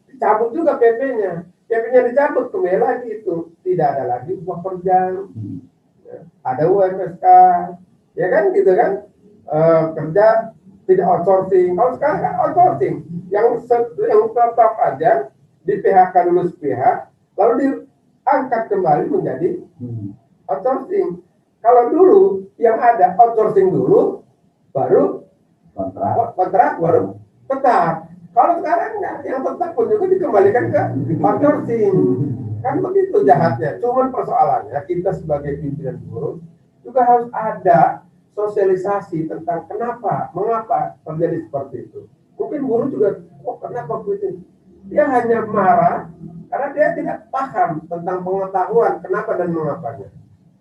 dicabut juga PP-nya. PP-nya dicabut, kembali lagi itu. Tidak ada lagi upah per jam. Ada UMSK. Ya kan gitu kan. Kerja tidak outsourcing. Kalau sekarang kan outsourcing. Yang tetap aja di PHK dulu sepihak, lalu diangkat kembali menjadi outsourcing. Kalau dulu yang ada outsourcing dulu, baru kontrak baru tetap. Kalau sekarang enggak, yang tetap pun juga dikembalikan ke outsourcing. Kan begitu jahatnya. Cuman persoalannya kita sebagai pimpinan buruh juga harus ada sosialisasi tentang kenapa, mengapa terjadi seperti itu. Mungkin buruh juga, kenapa begitu? Dia hanya marah karena dia tidak paham tentang pengetahuan kenapa dan mengapanya.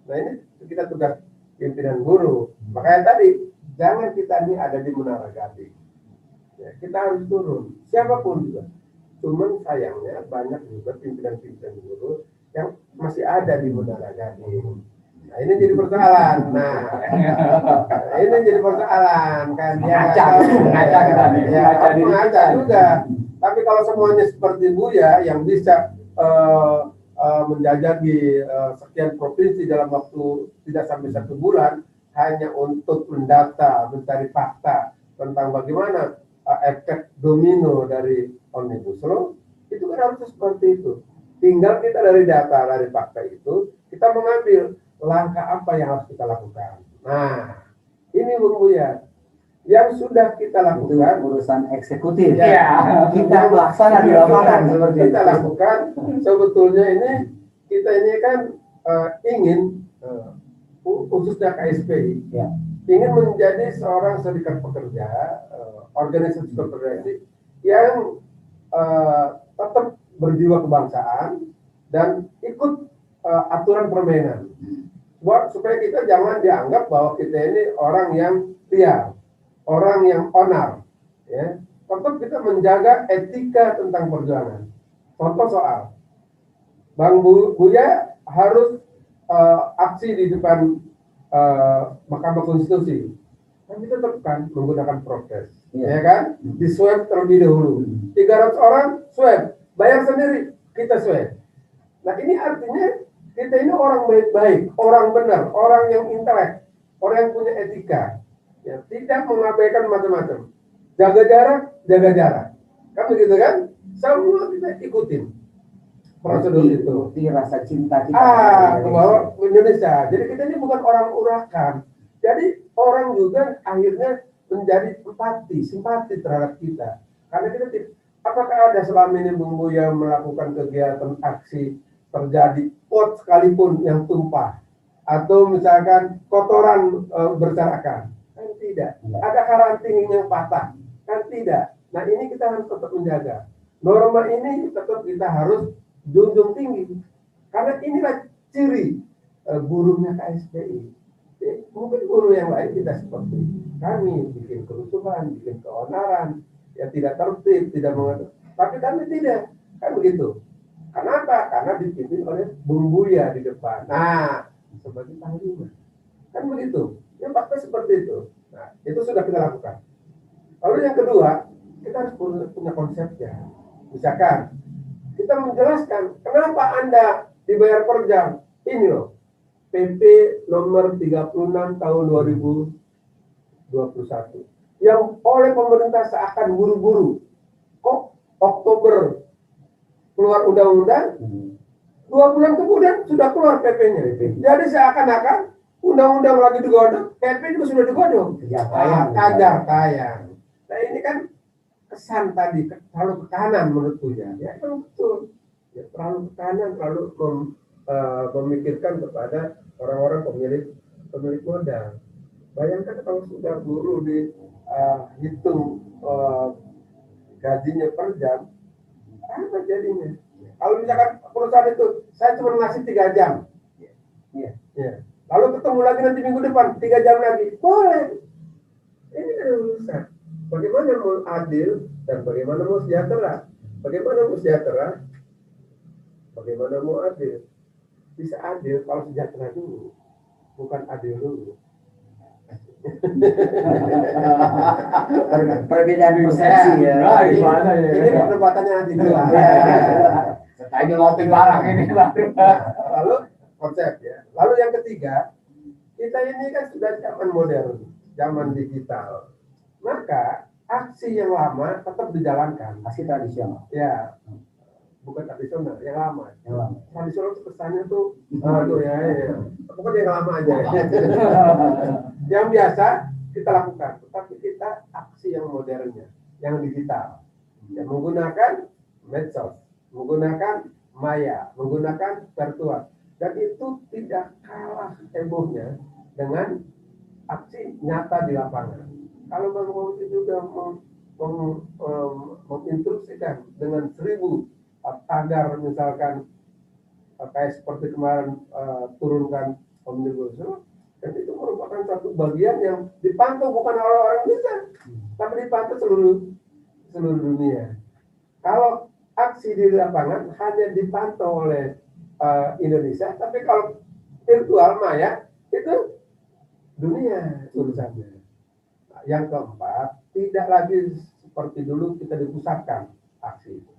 Nah, ini kita tugas pimpinan buruh. Makanya tadi jangan kita ini ada di Menara Gading. Ya, kita harus turun, siapapun juga. Cuman sayangnya banyak juga pimpinan-pimpinan buruh yang masih ada di Menara Gading. Nah, ini jadi persoalan. Nah, ini jadi persoalan kan dia ngaca juga. Tapi kalau semuanya seperti Buya yang bisa menjajaki sekian provinsi dalam waktu tidak sampai 1 bulan hanya untuk mendata, mencari fakta tentang bagaimana efek domino dari Omnibus Law, itu kan harus seperti itu. Tinggal kita dari data, dari fakta itu, kita mengambil langkah apa yang harus kita lakukan. Nah, ini Bung Buya, yang sudah kita lakukan Urusan eksekutif. Ya, Kita laksana di lapangan seperti kita itu. lakukan. Sebetulnya kita ini kan ingin khususnya KSPI ingin menjadi seorang serikat pekerja, organisasi pekerja yang tetap berjiwa kebangsaan dan ikut aturan permainan. Supaya kita jangan dianggap bahwa kita ini orang yang liar, orang yang onar, ya. Tetap kita menjaga etika tentang perjuangan. Contoh soal, Bang Buya harus aksi di depan Mahkamah Konstitusi. Kan kita tetapkan menggunakan prokes, ya kan? Di swab terlebih dahulu. 300 orang swab, bayar sendiri, kita swab. Nah, ini artinya orang baik-baik, orang benar, orang yang intelek, orang yang punya etika, ya, tidak mengabaikan macam-macam. Jaga jarak, kan begitu kan? Semua kita ikutin prosedur itu. Bukti rasa cinta kita Ke bawah Indonesia. Jadi kita ini bukan orang urakan. Jadi orang juga akhirnya menjadi simpati terhadap kita. Karena kita apakah ada selama ini Bung Buya melakukan kegiatan aksi terjadi pot sekalipun yang tumpah atau misalkan kotoran berserakan? Kan tidak. Ada karanting yang patah? Kan tidak. Nah ini kita harus tetap menjaga. Norma ini tetap kita harus junjung tinggi. Karena inilah ciri buruhnya KSPI. Mungkin guru yang lain tidak seperti kami, bikin kerusuhan, bikin keonaran, ya tidak tertib, tidak mengatur. Tapi kami tidak, kan begitu. Kenapa? Karena dipimpin oleh Bung Buya di depan. Nah, sebagai panglima, kan begitu. Yang fakta seperti itu. Nah, itu sudah kita lakukan. Lalu yang kedua, kita harus punya konsepnya. Misalkan kita menjelaskan kenapa Anda dibayar per jam. Ini loh, PP nomor 36 tahun 2021 yang oleh pemerintah seakan buru-buru. Kok Oktober keluar undang-undang, 2 bulan kemudian sudah keluar PP-nya. Jadi seakan-akan undang-undang lagi digodok, PP juga sudah digodok. Ajar tayang. Nah ini kan kesan tadi terlalu ke kanan menurut Buya. Ya kan betul. Ya, terlalu ke kanan, terlalu memikirkan kepada orang-orang pemilik modal. Bayangkan kalau sudah buruh dihitung gajinya per jam, apa jadinya? Kalau misalkan perusahaan itu saya cuma ngasih 3 jam, ya. Lalu ketemu lagi nanti minggu depan 3 jam lagi, boleh. Ini kan urusan. Bagaimana mau adil dan bagaimana mau sejahtera? Bagaimana mau sejahtera? Bagaimana mau adil? Bisa adil kalau sejahtera dulu, bukan adil dulu. Perbedaan persepsi ya. Ini perdebatannya nanti dulu. Ini ngopi barang ini baru. Lalu konsep ya. Lalu yang ketiga, kita ini kan sudah zaman modern, zaman digital. Maka aksi yang lama tetap dijalankan. Aksi tradisional. Ya, bukan tradisional, yang lama. Tradisional itu kesannya tuh, pokoknya yang lama aja. Yang biasa kita lakukan, tetapi kita aksi yang modernnya, yang digital, yang menggunakan medsos, menggunakan maya, menggunakan virtual, dan itu tidak kalah hebohnya dengan aksi nyata di lapangan. Kalau Bang Maud itu sudah menginstruksikan dengan 1000 tagar misalkan kayak seperti kemarin turunkan omnibus law, dan itu merupakan satu bagian yang dipantau bukan oleh orang Indonesia, tapi dipantau seluruh dunia. Kalau aksi di lapangan hanya dipantau oleh Indonesia, tapi kalau virtual maya itu dunia urusannya. Yang keempat, tidak lagi seperti dulu kita dipusatkan aksi itu.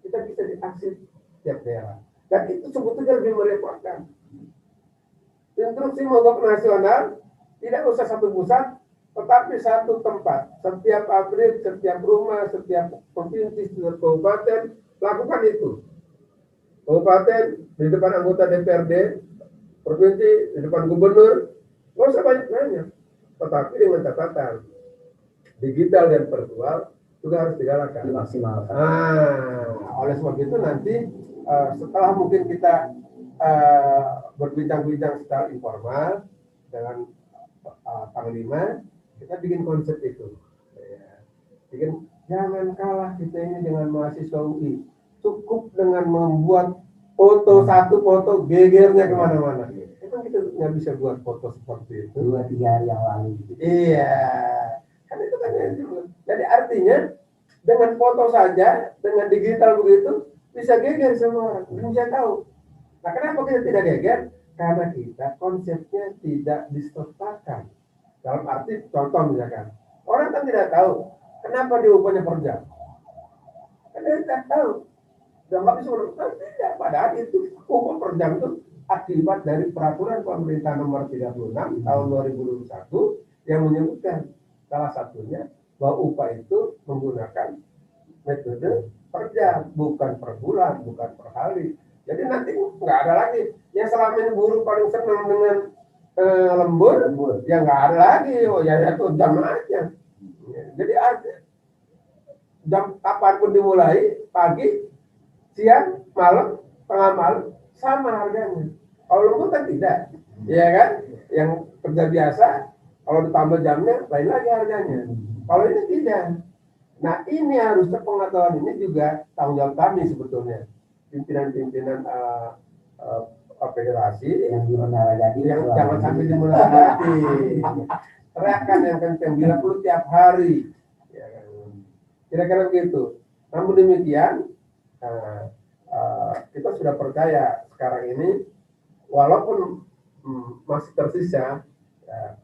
Kita bisa diaksi tiap daerah. Dan itu sebetulnya lebih merepotkan. Instruksi mogok nasional tidak usah satu pusat, tetapi satu tempat. Setiap pabrik, setiap rumah, setiap provinsi, setiap kabupaten, lakukan itu. Kabupaten di depan anggota DPRD, provinsi di depan gubernur, nggak usah banyak-banyak. Tetapi dengan catatan digital dan virtual juga harus digalakan. Dimaksimalkan. Oleh sebab itu nanti setelah mungkin kita berbincang-bincang secara informal dengan Panglima, kita bikin konsep itu. Jangan kalah kita ini dengan mahasiswa UI. Cukup dengan membuat foto satu foto gegernya kemana-mana. Emang kita nggak bisa buat foto seperti itu 2-3 hari yang lalu. Iya, kan itu kan. Jadi artinya dengan foto saja, dengan digital begitu bisa geger semua orang, bisa tahu. Nah, kenapa kita tidak geger? Karena kita konsepnya tidak disertakan. Dalam arti contoh misalkan, orang kan tidak tahu kenapa dia upahnya per jam. Karena dia tidak tahu. Dan nggak bisa menentukan tidak. Padahal itu upah per jam itu akibat dari peraturan pemerintah nomor 36 tahun 2021 yang menyebutkan salah satunya bahwa upah itu menggunakan metode per jam, bukan per bulan, bukan per hari. Jadi nanti nggak ada lagi. Yang selama ini buruh paling senang dengan lembur, ya nggak ada lagi. Oh ya itu jam aja. Jadi jam kapanpun dimulai, pagi, siang, malam, tengah malam, sama harganya. Kalau lembur kan tidak, ya kan? Yang kerja biasa, kalau ditambah jamnya, lain lagi harganya. Kalau ini tidak. Nah ini harusnya pengetahuan ini juga tanggung jawab kami sebetulnya. Pimpinan-pimpinan federasi yang jangan sampai dimenaragati. Teriakan yang kencang bila perlu tiap hari. Ya, kira-kira begitu. Namun demikian, kita sudah percaya sekarang ini, walaupun masih tersisa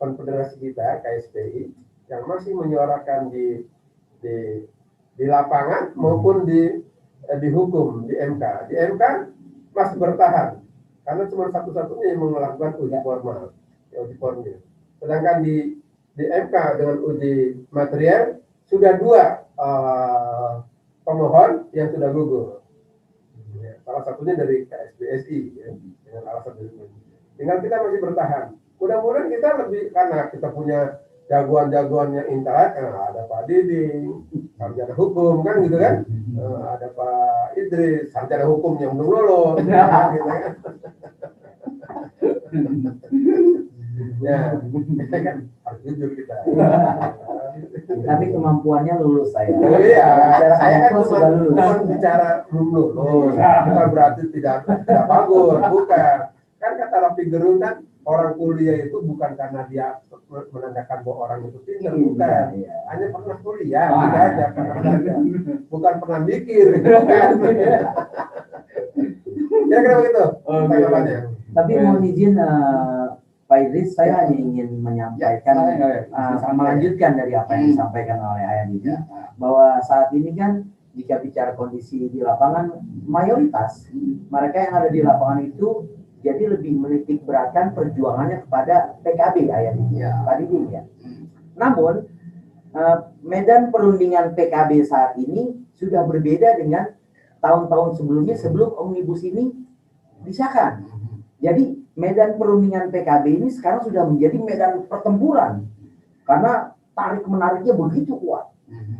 konfederasi kita KSPI yang masih menyuarakan di lapangan maupun di hukum di MK. Di MK masih bertahan karena cuma satu-satunya yang melakukan uji formal, uji formil. Sedangkan di MK dengan uji material sudah 2 pemohon yang sudah gugur. Salah satunya dari KSBSI ya, dengan alasan itu. Tinggal kita masih bertahan. Mudah-mudahan kita lebih, karena kita punya jagoan-jagoan yang intelek, ada Pak Didi, sarjana hukum kan gitu kan, ada Pak Idris, sarjana hukum yang belum lulus, gitu kan. Ya, kan harus jujur kita. Tapi kemampuannya lulus saya. Oh iya, saya kan cuma bicara belum lulus, bukan berarti tidak bagus, bukan. Kan kata Rocky Gerung kan, orang kuliah itu bukan karena dia menandakan bahwa orang itu pintar, bukan. Hanya pernah kuliah, tidak aja pernah belajar, bukan pernah mikir. Kira-kira begitu tanggapannya. Tapi mohon izin Pak Idris, saya hanya ingin menyampaikan, melanjutkan dari apa yang disampaikan oleh Ayah Didi, bahwa saat ini kan jika bicara kondisi di lapangan, mayoritas mereka yang ada di lapangan itu jadi lebih menitik beratkan perjuangannya kepada PKB, Ayah Didi, Pak Didi ya. Namun medan perundingan PKB saat ini sudah berbeda dengan tahun-tahun sebelumnya sebelum omnibus ini disahkan. Jadi medan perundingan PKB ini sekarang sudah menjadi medan pertempuran karena tarik menariknya begitu kuat.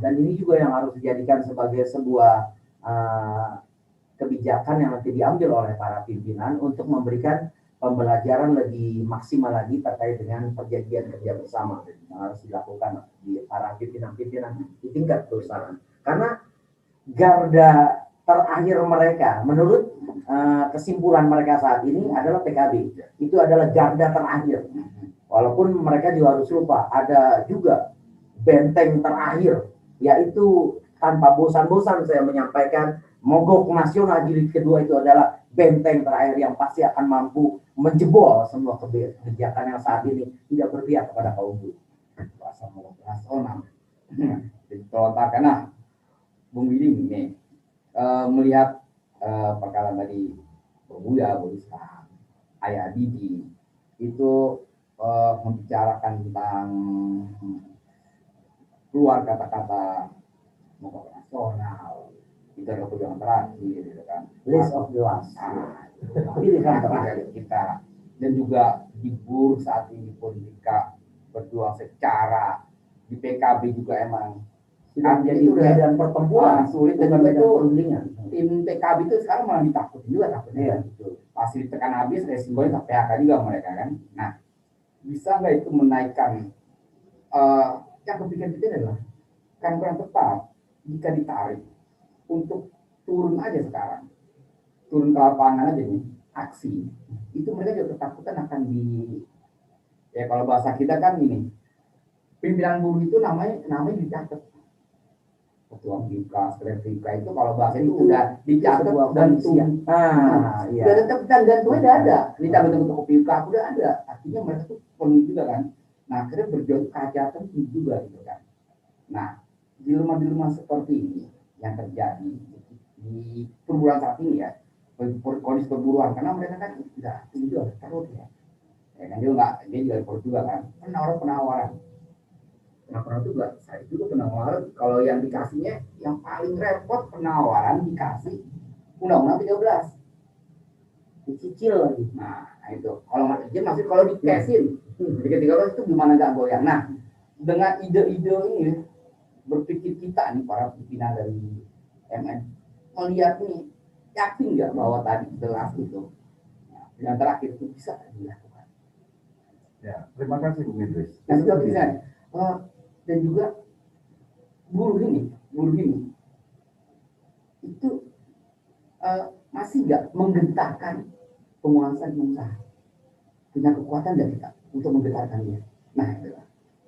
Dan ini juga yang harus dijadikan sebagai sebuah kebijakan yang nanti diambil oleh para pimpinan untuk memberikan pembelajaran lebih maksimal lagi terkait dengan perjanjian kerja bersama yang harus dilakukan di para pimpinan-pimpinan di tingkat perusahaan. Karena garda terakhir mereka, menurut kesimpulan mereka saat ini adalah PKB. Itu adalah garda terakhir. Walaupun mereka juga harus lupa, ada juga benteng terakhir, yaitu tanpa bosan-bosan saya menyampaikan, mogok nasional jilid kedua itu adalah benteng terakhir yang pasti akan mampu menjebol semua kebijakan yang saat ini tidak berpihak kepada kaum buruh. Pasal mogok nasional. Jadi karena Bung Willy ini melihat perkara tadi Buya, Boriskan, Ayah Didi itu membicarakan tentang keluar kata-kata mogok nasional, itu adalah perjuangan terakhir, gitu kan. List of the last. Pilihan terakhir kita, dan juga di buruh saat ini pun jika berjuang secara di PKB juga emang sudah menjadi medan pertempuran sulit, dan juga medan itu perundingan. Tim PKB itu sekarang malah ditakutin juga takutnya gitu. Pasti ditekan habis, resikonya ke PHK juga mereka kan. Nah, bisa nggak itu menaikkan yang kepikir-pikir adalah kan kurang tepat jika ditarik untuk turun aja sekarang, turun ke lapangan aja nih, aksi itu mereka juga ketakutan akan ya kalau bahasa kita kan ini pimpinan buruh itu namanya dicatat, ketua BK, sekretaris itu kalau bahasa itu udah dicatat dan iya. dan tanggal udah ada, ditambah ketua BK udah ada, artinya mereka tuh perlu juga kan. Nah akhirnya berjuang kehati-hatian juga gitu kan. Nah di rumah seperti ini yang terjadi di perburuan saat ini ya, kondisi perburuan karena mereka kan tidak tinggal terus ya. Ya kan dia juga ikut juga kan penawaran juga saya juga penawaran kalau yang dikasihnya yang paling repot penawaran dikasih undang-undang 13 dicicil lagi. Nah itu kalau nggak izin masih kalau dikesin jadi 13 itu gimana nggak goyang. Nah dengan ide-ide ini berpikir kita nih para pimpinan dari MN melihat nih yakin nggak bahwa tadi jelas itu yang terakhir itu bisa dilakukan. Ya, terima kasih Bung Idris. Nah, itu bisa. Dan juga buruh ini itu masih nggak menggentarkan penguasa di usaha. Punya kekuatan nggak kita untuk menggentarkannya. Nah, itu.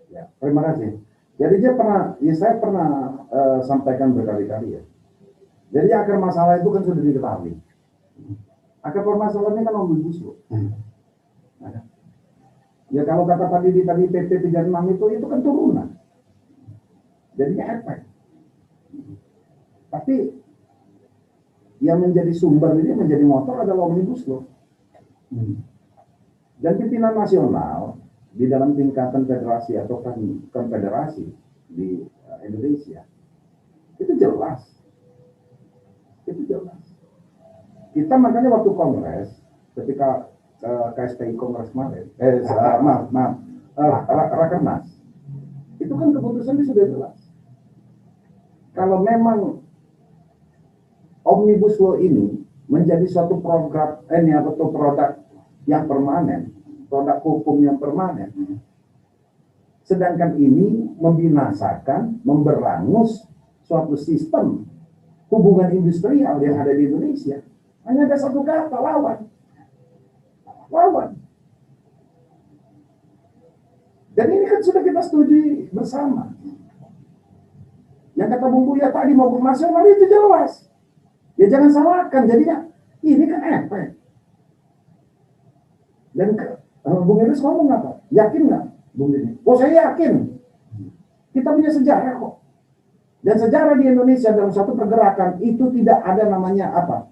Ya, terima kasih. Jadi saya pernah sampaikan berkali-kali ya. Jadi akar masalah itu kan sudah diketahui. Akar permasalahannya kan omnibus law. Nah, ya kalau kata tadi PP 36 itu kan turunan. Jadinya efek. Tapi yang menjadi sumber ini menjadi motor adalah omnibus law. Dan pimpinan nasional di dalam tingkatan federasi atau konfederasi di Indonesia itu jelas. Kita makanya waktu kongres ketika KSPI kongres kemarin, Rakernas, itu kan keputusannya sudah jelas. Kalau memang omnibus law ini menjadi suatu program atau produk yang permanen, produk hukum yang permanen, sedangkan ini membinasakan, memberangus suatu sistem hubungan industrial yang ada di Indonesia. Hanya ada satu kata, lawan. Dan ini kan sudah kita setujui bersama. Yang kata Bung Buya tadi maupun nasional itu jelas. Ya jangan salahkan, jadinya ini kan efek. Dan Bung Idris ngomong apa? Yakin nggak, Bung Idris? Oh saya yakin. Kita punya sejarah kok. Dan sejarah di Indonesia dalam suatu pergerakan itu tidak ada namanya apa?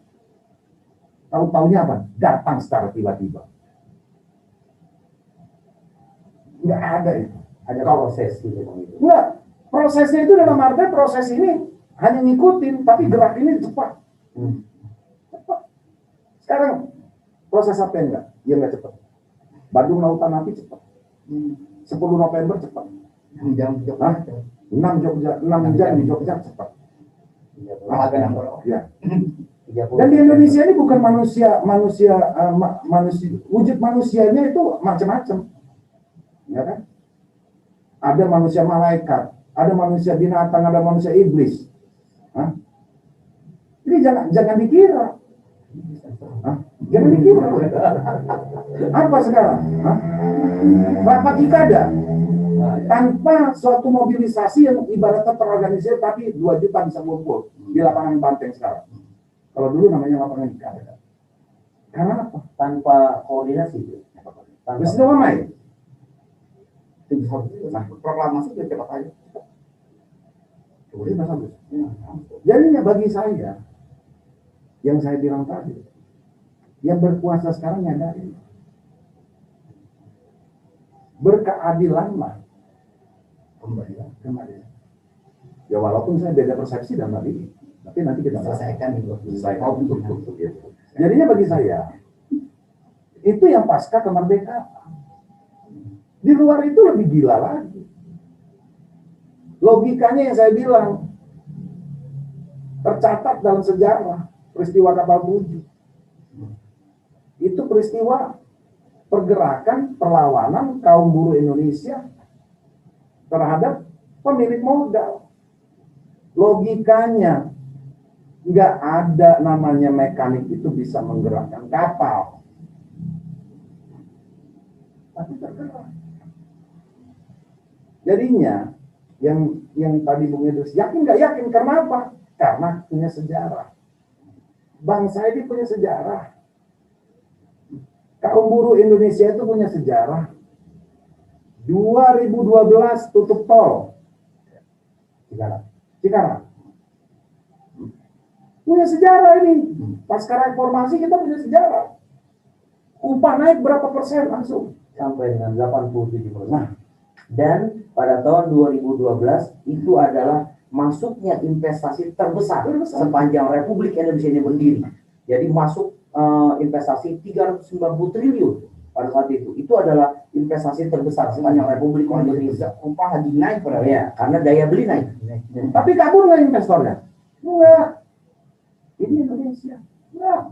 Tahu-taunya apa? Datang secara tiba-tiba. Nggak ada itu. Ada proses gitu. Nggak. Prosesnya itu dalam arti proses ini hanya ngikutin, tapi gerak ini cepat. Cepat. Sekarang proses apa yang enggak? Ya nggak cepat. Bandung Lautan Api cepat. 10 November cepat. 6 jam di Jogja. 6 jam di Jogja cepat. Ya. Dan di Indonesia ini bukan manusia wujud manusianya itu macam-macam, ya kan? Ada manusia malaikat, ada manusia binatang, ada manusia iblis. Hah? Ini jangan dikira. Hah? Jangan dikira. Apa sekarang? Hah? Rapat Ikada tanpa suatu mobilisasi yang ibaratnya terorganisir, tapi 2 juta bisa ngumpul di lapangan Banteng sekarang. Kalau dulu namanya lapangan Ikada. Karena apa? Tanpa koordinasi. Peristiwa Mai. Proklamasi sudah cepat aja. Jadinya bagi saya, yang saya bilang tadi, yang berkuasa sekarang nyadarin. Berkeadilanlah. Kembali. Ya walaupun saya beda persepsi dan tadi. Tapi nanti kita selesaikan gitu. Jadinya bagi saya itu yang pasca kemerdekaan. Di luar itu lebih gila lagi. Logikanya yang saya bilang tercatat dalam sejarah peristiwa kapal tujuh. Itu peristiwa pergerakan perlawanan kaum buruh Indonesia terhadap pemilik modal. Logikanya nggak ada namanya mekanik itu bisa menggerakkan kapal, tapi tergerak. Jadinya yang tadi Bung Idris yakin nggak yakin karena apa? Karena punya sejarah. Bangsa ini punya sejarah. Kaum buruh Indonesia itu punya sejarah. 2012 tutup tol Cikarang. Punya sejarah ini. Pasca reformasi kita punya sejarah. Upah naik berapa persen langsung? Sampai dengan 87%. Nah, dan pada tahun 2012 itu adalah masuknya investasi terbesar sepanjang Republik Indonesia ini berdiri. Jadi masuk investasi 390 triliun pada saat itu. Itu adalah investasi terbesar sepanjang Republik Indonesia. Upah lagi naik padahal. Ya, karena daya beli naik. Tapi kabur nggak investornya? Enggak. Ini Indonesia. Enggak.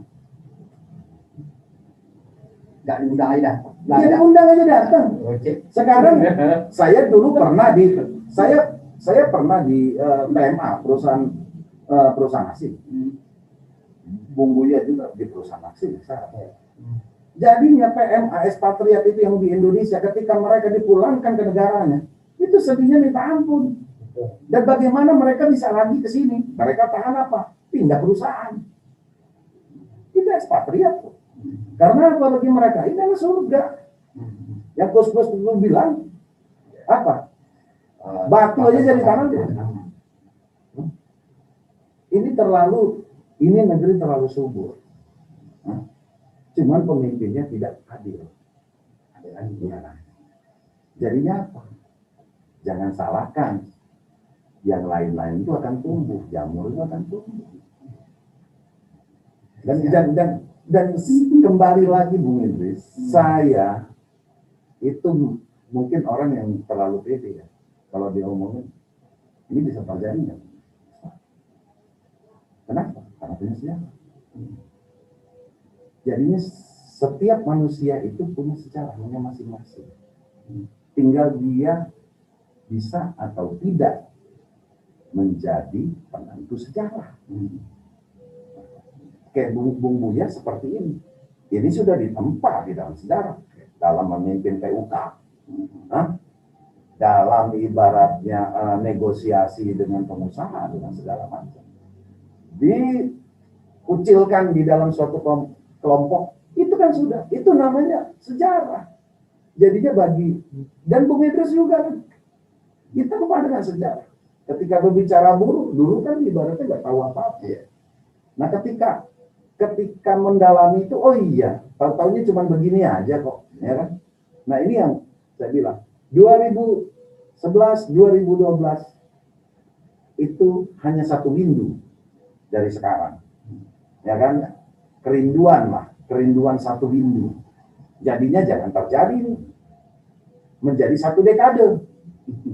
Nggak diundang aja dah. Dia undang aja datang. Sekarang saya dulu pernah di PMA, perusahaan asing. Bung Buya juga di perusahaan asing. Jadinya PMA ekspatriat itu yang di Indonesia ketika mereka dipulangkan ke negaranya, itu sedihnya minta ampun. Dan bagaimana mereka bisa lagi ke sini? Mereka tahan apa? Pindah perusahaan. Itu ekspatriat. Karena apa bagi mereka? Ini adalah surga. Yang bos-bos dulu bilang apa? Batu aja jadi tanah. Ini negeri terlalu subur. Cuman pemimpinnya tidak adil. Jadinya apa? Jangan salahkan. Yang lain-lain itu akan tumbuh, jamur itu akan tumbuh. Dan kembali lagi Bung Idris, saya itu mungkin orang yang terlalu pede ya. Kalau dia ngomongin, ini bisa terjadi nggak? Kenapa? Karena punya sejarah. Jadinya setiap manusia itu punya sejarahnya masing-masing. Tinggal dia bisa atau tidak menjadi penentu sejarah. Kayak Bung Buya seperti ini. Ini sudah ditempa di dalam sejarah. Dalam memimpin PUK. Dalam ibaratnya negosiasi dengan pengusaha, dengan segala macam. Dikucilkan di dalam suatu kelompok. Itu kan sudah. Itu namanya sejarah. Jadinya dan Bung Idris juga kan. Kita lupa dengan sejarah. Ketika berbicara buruh, dulu kan ibaratnya nggak tahu apa-apa. Nah ketika mendalami itu, oh iya, tahu-tahunya cuma begini aja kok, ya kan? Nah ini yang saya bilang, 2011, 2012 itu hanya satu windu dari sekarang, ya kan? Kerinduan satu windu. Jadinya jangan terjadi menjadi satu dekade,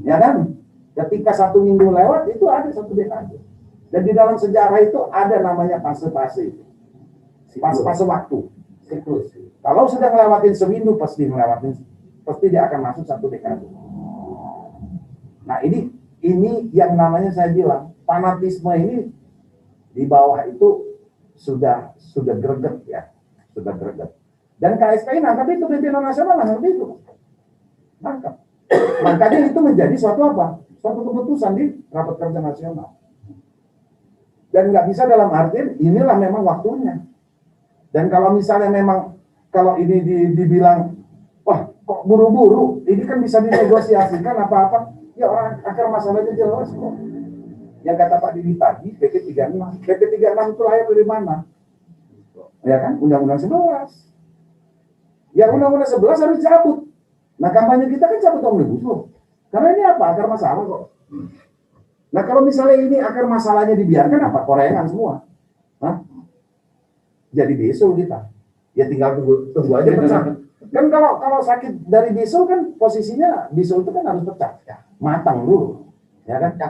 ya kan? Ketika satu minggu lewat, itu ada satu dekade. Dan di dalam sejarah itu ada namanya fase-fase. Fase waktu. Siklus. Kalau sudah ngelewatin seminggu, pasti dia akan masuk satu dekade. Nah ini yang namanya saya bilang, fanatisme ini di bawah itu sudah greget ya. Sudah greget. Dan KSPI nangkap itu, pimpinan nasional nangkap itu. Nangkap. Makanya itu menjadi suatu apa? Suatu keputusan di rapat kerja nasional. Dan nggak bisa dalam artian inilah memang waktunya. Dan kalau misalnya memang kalau ini dibilang wah kok buru-buru, ini kan bisa dinegosiasikan apa-apa. Ya orang akar masalahnya jelas kok. Yang kata Pak Didi tadi, PP 36 itu lahir dari mana? Ya kan, Undang-Undang 11. Ya Undang-Undang 11 harus dicabut. Nah kampanye kita kan cabut Omnibus Law. Karena ini apa? Akar masalah kok. Nah kalau misalnya ini akar masalahnya dibiarkan apa? Korengan semua. Jadi bisul kita. Ya tinggal tunggu aja pecah. Kan kalau sakit dari bisul kan posisinya bisul itu kan harus pecah. Ya, matang dulu. Ya kan?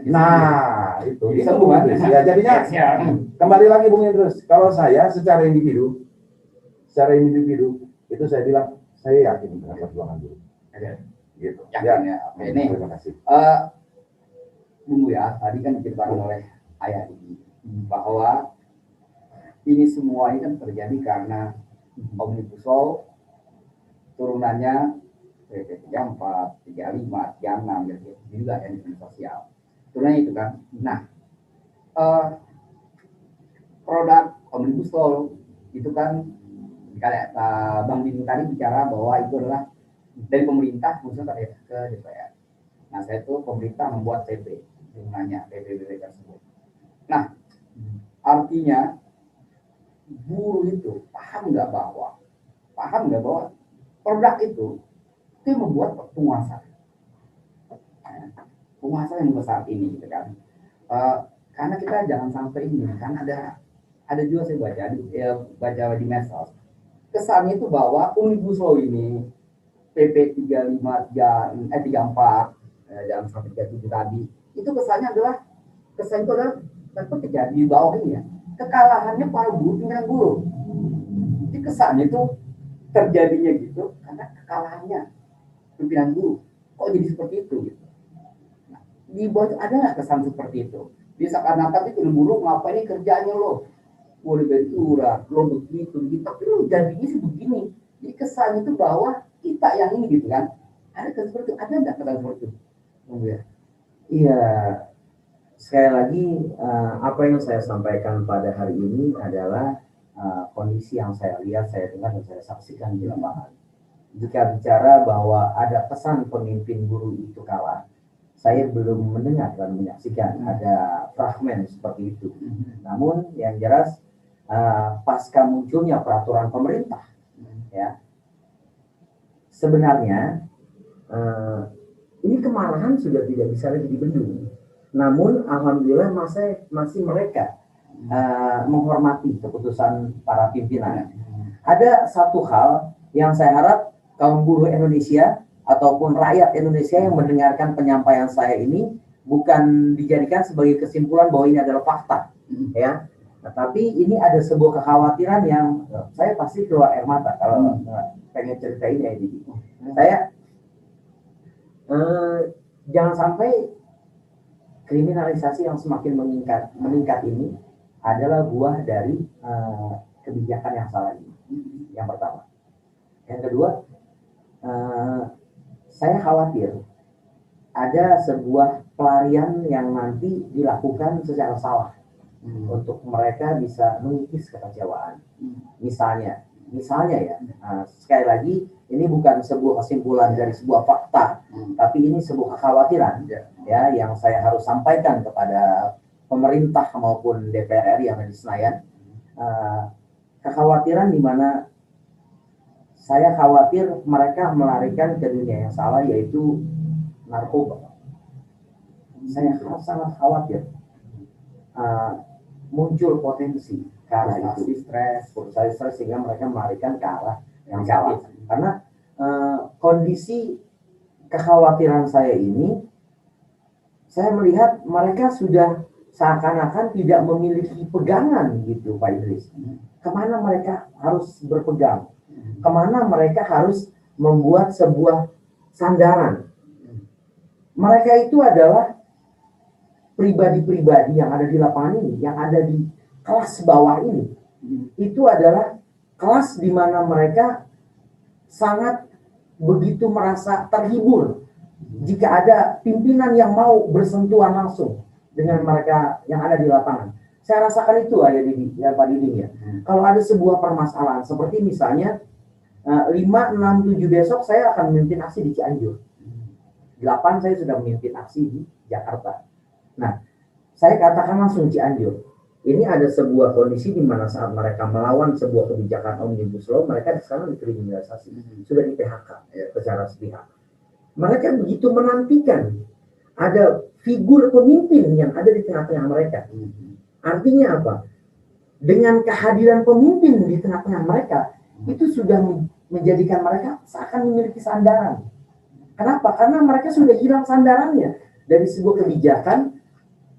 Nah, itu Bung Idris. Ya jadinya kembali lagi Bung Idris. Kalau saya secara individu itu saya bilang saya yakin dengan perjuangan dulu. Gitu. Yakin ya. Oke, ini terima kasih. Bung ya, tadi kan diceritakan oleh Ayah ini bahwa ini semua ini kan terjadi karena Omnibus Law turunannya PP 34, 35, 36 gitu juga yang di sosial. Turunannya itu kan. Nah, produk Omnibus Law itu kan kayak Bang Dini tadi bicara bahwa itu adalah dari pemerintah khususnya ke DPR. Nah, saya itu pemerintah membuat PP turunannya PP tersebut. Nah, artinya buruh itu paham nggak bahwa produk itu yang membuat penguasa yang saat ini gitu kan. Karena kita jangan sampai ini kan ada juga saya baca di medsos kesannya itu bahwa Omnibus Law ini PP 34 jangan sampai 37 tadi itu kesannya adalah terjadi di bawah ini ya kekalahannya para buruh pimpinan buruh. Jadi kesannya itu terjadinya gitu karena kekalahannya pimpinan buruh. Kok jadi seperti itu gitu. Nah, di bawah ada nggak kesan seperti itu? Di seakan-akan itu buruh ngapain kerjanya lo? Boleh bentura, lo begitu, tapi lo jadinya sih begini. Jadi kesan itu bahwa kita yang ini gitu kan. Ada kesan seperti itu, ada nggak kesan seperti itu? Iya, sekali lagi apa yang saya sampaikan pada hari ini adalah kondisi yang saya lihat, saya dengar dan saya saksikan di lapangan. Jika bicara bahwa ada pesan pemimpin buruh itu kalah, saya belum mendengar dan menyaksikan ada fragmen seperti itu. Namun yang jelas pasca munculnya peraturan pemerintah, ya sebenarnya ini kemarahan sudah tidak bisa lagi dibendung. Namun alhamdulillah masih mereka menghormati keputusan para pimpinan. Ada satu hal yang saya harap kaum buruh Indonesia ataupun rakyat Indonesia yang mendengarkan penyampaian saya ini bukan dijadikan sebagai kesimpulan bahwa ini adalah fakta, ya. Nah, tapi ini ada sebuah kekhawatiran yang saya pasti keluar air mata kalau pengen ceritain ya ini. Saya jangan sampai kriminalisasi yang semakin meningkat ini adalah buah dari kebijakan yang salah ini. Yang pertama. Yang kedua, saya khawatir ada sebuah pelarian yang nanti dilakukan secara salah untuk mereka bisa mengikis kekecewaan. Misalnya ya, sekali lagi ini bukan sebuah kesimpulan dari sebuah fakta, tapi ini sebuah kekhawatiran ya yang saya harus sampaikan kepada pemerintah maupun DPR RI yang ada di Senayan. Kekhawatiran di mana saya khawatir mereka melarikan ke dunia yang salah, yaitu narkoba. Saya sangat khawatir muncul potensi ke arah itu, stres sehingga mereka melarikan ke arah yang salah. Karena kondisi kekhawatiran saya ini, saya melihat mereka sudah seakan-akan tidak memiliki pegangan gitu, Pak Idris. Kemana mereka harus berpegang? Kemana mereka harus membuat sebuah sandaran? Mereka itu adalah pribadi-pribadi yang ada di lapangan ini, yang ada di kelas bawah ini. Itu adalah kelas di mana mereka sangat begitu merasa terhibur jika ada pimpinan yang mau bersentuhan langsung dengan mereka yang ada di lapangan. Saya rasakan itu ya Pak Diding ya. Kalau ada sebuah permasalahan seperti misalnya 5, 6, 7 besok saya akan memimpin aksi di Cianjur. 8 saya sudah memimpin aksi di Jakarta. Nah, saya katakan langsung Cianjur. Ini ada sebuah kondisi di mana saat mereka melawan sebuah kebijakan Omnibus Law, mereka sekarang dikriminalisasi, sudah di PHK ya, secara sepihak. Mereka begitu menantikan ada figur pemimpin yang ada di tengah-tengah mereka. Artinya apa? Dengan kehadiran pemimpin di tengah-tengah mereka, itu sudah menjadikan mereka seakan memiliki sandaran. Kenapa? Karena mereka sudah hilang sandarannya dari sebuah kebijakan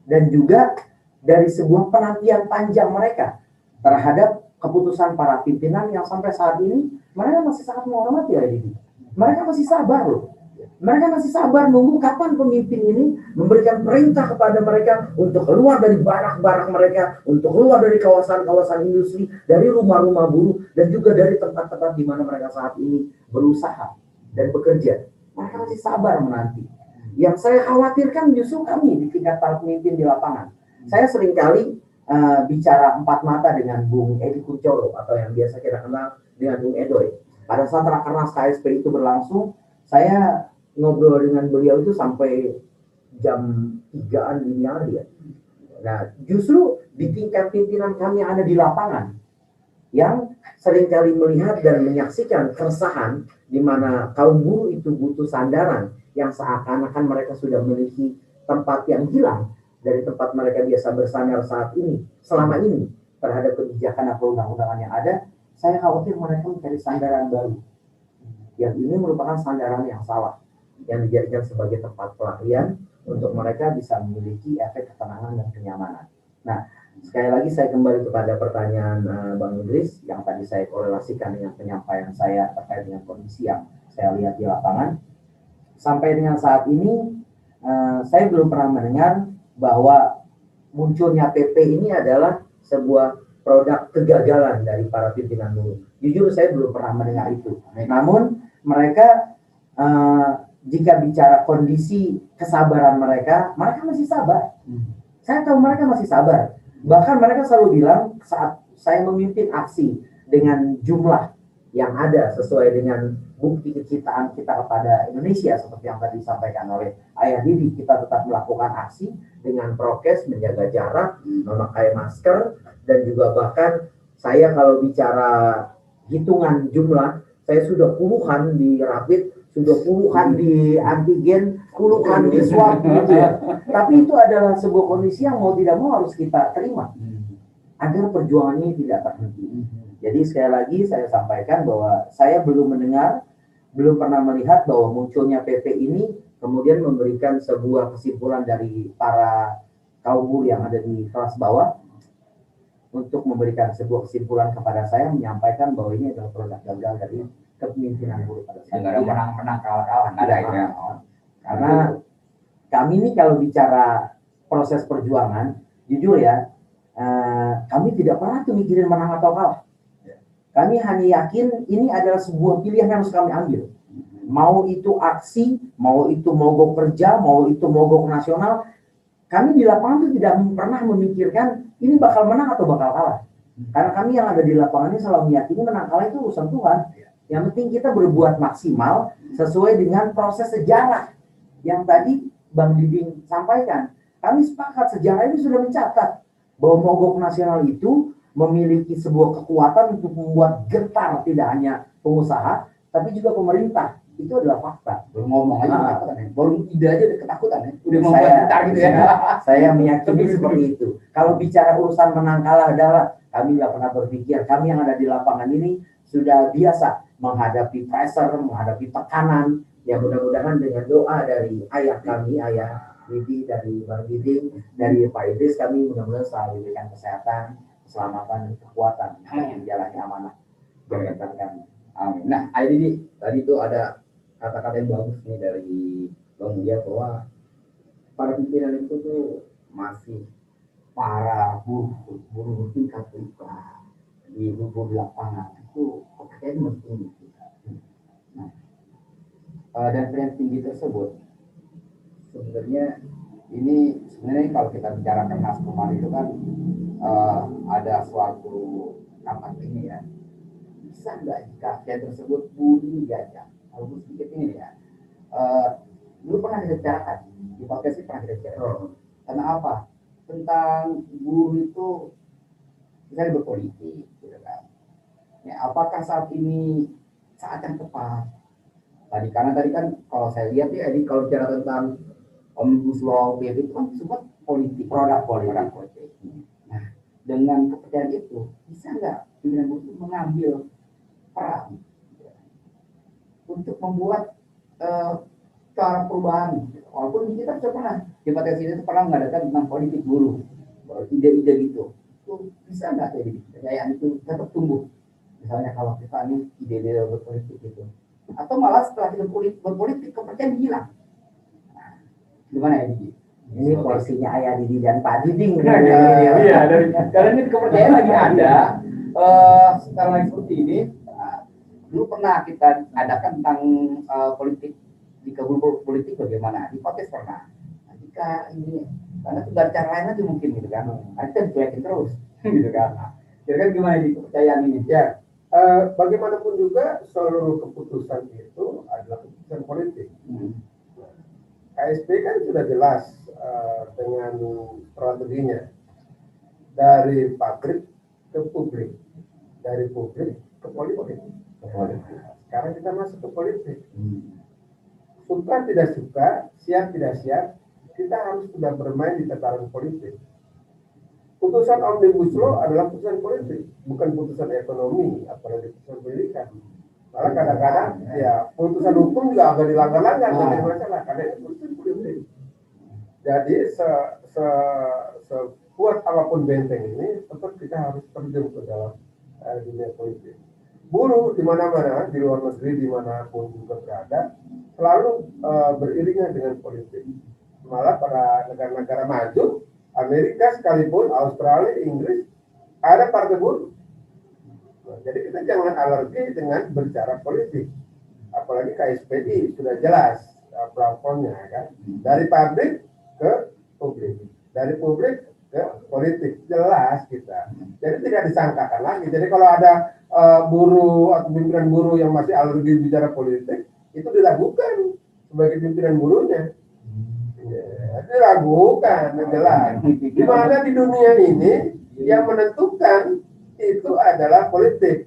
dan juga dari sebuah penantian panjang mereka terhadap keputusan para pimpinan yang sampai saat ini mereka masih sangat menghormati ya ini. Mereka masih sabar loh. Mereka masih sabar nunggu kapan pemimpin ini memberikan perintah kepada mereka untuk keluar dari barak-barak mereka, untuk keluar dari kawasan-kawasan industri, dari rumah-rumah buruh, dan juga dari tempat-tempat di mana mereka saat ini berusaha dan bekerja. Mereka masih sabar menanti. Yang saya khawatirkan justru kami di tingkat para pemimpin di lapangan. Saya seringkali bicara empat mata dengan Bung Edi Kuncoro atau yang biasa kita kenal dengan Bung Edoy. Pada saat rakernas KSP itu berlangsung, saya ngobrol dengan beliau itu sampai jam 3-an dini hari ya. Nah, justru di tingkat pimpinan kami yang ada di lapangan, yang seringkali melihat dan menyaksikan keresahan di mana kaum buruh itu butuh sandaran yang seakan-akan mereka sudah memiliki tempat yang hilang dari tempat mereka biasa bersandar saat ini, selama ini terhadap kebijakan atau undang-undangan yang ada. Saya khawatir mereka mencari sandaran baru. Yang ini merupakan sandaran yang salah, yang dijadikan sebagai tempat pelarian untuk mereka bisa memiliki efek ketenangan dan kenyamanan. Nah, sekali lagi saya kembali kepada pertanyaan Bang Idris yang tadi saya korelasikan dengan penyampaian saya terkait dengan kondisi yang saya lihat di lapangan. Sampai dengan saat ini, saya belum pernah mendengar bahwa munculnya PP ini adalah sebuah produk kegagalan dari para pimpinan buruh. Jujur saya belum pernah mendengar itu. Namun mereka jika bicara kondisi kesabaran mereka masih sabar. Saya tahu mereka masih sabar. Bahkan mereka selalu bilang saat saya memimpin aksi dengan jumlah yang ada sesuai dengan bukti kecintaan kita kepada Indonesia seperti yang tadi disampaikan oleh Ayah Didi, kita tetap melakukan aksi dengan prokes, menjaga jarak, memakai masker, dan juga bahkan saya kalau bicara hitungan jumlah, saya sudah puluhan di rapid, sudah puluhan di antigen, puluhan di swab gitu ya. Tapi itu adalah sebuah kondisi yang mau tidak mau harus kita terima agar perjuangan ini tidak terhenti. Jadi sekali lagi saya sampaikan bahwa saya belum mendengar, belum pernah melihat bahwa munculnya PP ini kemudian memberikan sebuah kesimpulan dari para kaum buruh yang ada di kelas bawah untuk memberikan sebuah kesimpulan kepada saya, menyampaikan bahwa ini adalah produk gagal dari kepemimpinan buruh pada saat ini. Nggak ada menang-menang kalah-kalah, nggak ada ya. Karena kami ini kalau bicara proses perjuangan, jujur ya, kami tidak pernah tuh mikirin menang atau kalah. Kami hanya yakin ini adalah sebuah pilihan yang harus kami ambil. Mau itu aksi, mau itu mogok kerja, mau itu mogok nasional, kami di lapangan itu tidak pernah memikirkan ini bakal menang atau bakal kalah. Karena kami yang ada di lapangan ini selalu meyakini menang kalah itu urusan Tuhan. Yang penting kita berbuat maksimal sesuai dengan proses sejarah yang tadi Bang Diding sampaikan. Kami sepakat sejarah ini sudah mencatat bahwa mogok nasional itu memiliki sebuah kekuatan untuk membuat getar tidak hanya pengusaha, tapi juga pemerintah. Itu adalah fakta. Belum ngomong aja ketakutan ya. Baru ide aja ada ketakutan ya. Udah membuat getar gitu ya. Saya meyakini seperti itu. Kalau bicara urusan menang kalah adalah kami nggak pernah berpikir. Kami yang ada di lapangan ini sudah biasa menghadapi pressure, menghadapi tekanan. Ya mudah-mudahan dengan doa dari ayah kami, Ayah Didi, dari Bang Diding, dari Pak Idris, kami mudah-mudahan selalu diberikan kesehatan, keselamatan, dan kekuatan menjalani amanah jabatan kami. Amin. Nah, Didi, tadi itu ada kata-kata yang bagus nih dari Bang Mulia bahwa para pimpinan itu tuh masih para buruh tingkat privat di buruh lapangan itu pekerjaan masih tinggi. Nah, dan tren tinggi tersebut sebenarnya kalau kita bicara Kernas kemarin itu kan ada suatu kata ini ya, bisa nggak jika tren tersebut buruh gajah? Kalau sedikit ini ya, dulu pernah kita bicarakan di podcast ini, pernah kita bicarakan karena apa, tentang buruh itu misalnya berpolitik gitu kan ya, apakah saat ini saat yang tepat karena tadi kan kalau saya lihat ya, kalau bicara tentang Omnibus Law itu kan semua politik, produk politik. Nah, dengan kepercayaan itu bisa nggak pimpinan buruh mengambil peran untuk membuat cara perubahan? Walaupun kita sudah pernah di podcast ini pernah mengadakan tentang politik buruh, ide-ide gitu, itu bisa nggak jadi kepercayaan itu tetap tumbuh? Misalnya kalau kita ini ide-ide berpolitik gitu, atau malah setelah kita berpolitik kepercayaan hilang? Nah, gimana ya Didi? Ini porsinya Ayah Didi dan Pak Diding. Iya, karena ini kepercayaan lagi ada. Sekarang lagi seperti ini. Dulu pernah kita adakan tentang politik, jika guru politik bagaimana, di podcast pernah. Nah, jika ini, karena itu cara lain aja mungkin gitu kan, nah, kita dicuekin terus gitu kan. Nah, kira-kira gimana di kepercayaan ini? Ya, bagaimanapun juga seluruh keputusan itu adalah keputusan politik. KSP kan sudah jelas dengan strateginya dari pabrik ke publik. dari publik ke politik. Sekarang kita masuk ke politik. Suka tidak suka, siap tidak siap, kita harus sudah bermain di tataran politik. Putusan Omnibus Law adalah putusan politik, bukan putusan ekonomi, apalagi putusan pendidikan. Malah kadang-kadang ya putusan hukum juga agak dilanggar-langgar, jadi masalah karena ini putusan politik. Jadi sekuat apapun benteng ini, tetap kita harus terjun ke dalam dunia politik. Buruh di mana-mana, di luar negeri dimanapun juga berada, selalu beriringan dengan politik. Malah pada negara-negara maju, Amerika sekalipun, Australia, Inggris, ada partai buruh. Jadi kita jangan alergi dengan berbicara politik. Apalagi KSPI sudah jelas platformnya kan. Dari pabrik ke publik. Dari publik ke politik. Jelas kita. Jadi tidak disangkakan lagi. Jadi kalau ada buruh atau pimpinan buruh yang masih alergi bicara politik, itu diragukan sebagai pimpinan buruhnya. Diragukan, jelas. Di mana di dunia ini yang menentukan itu adalah politik.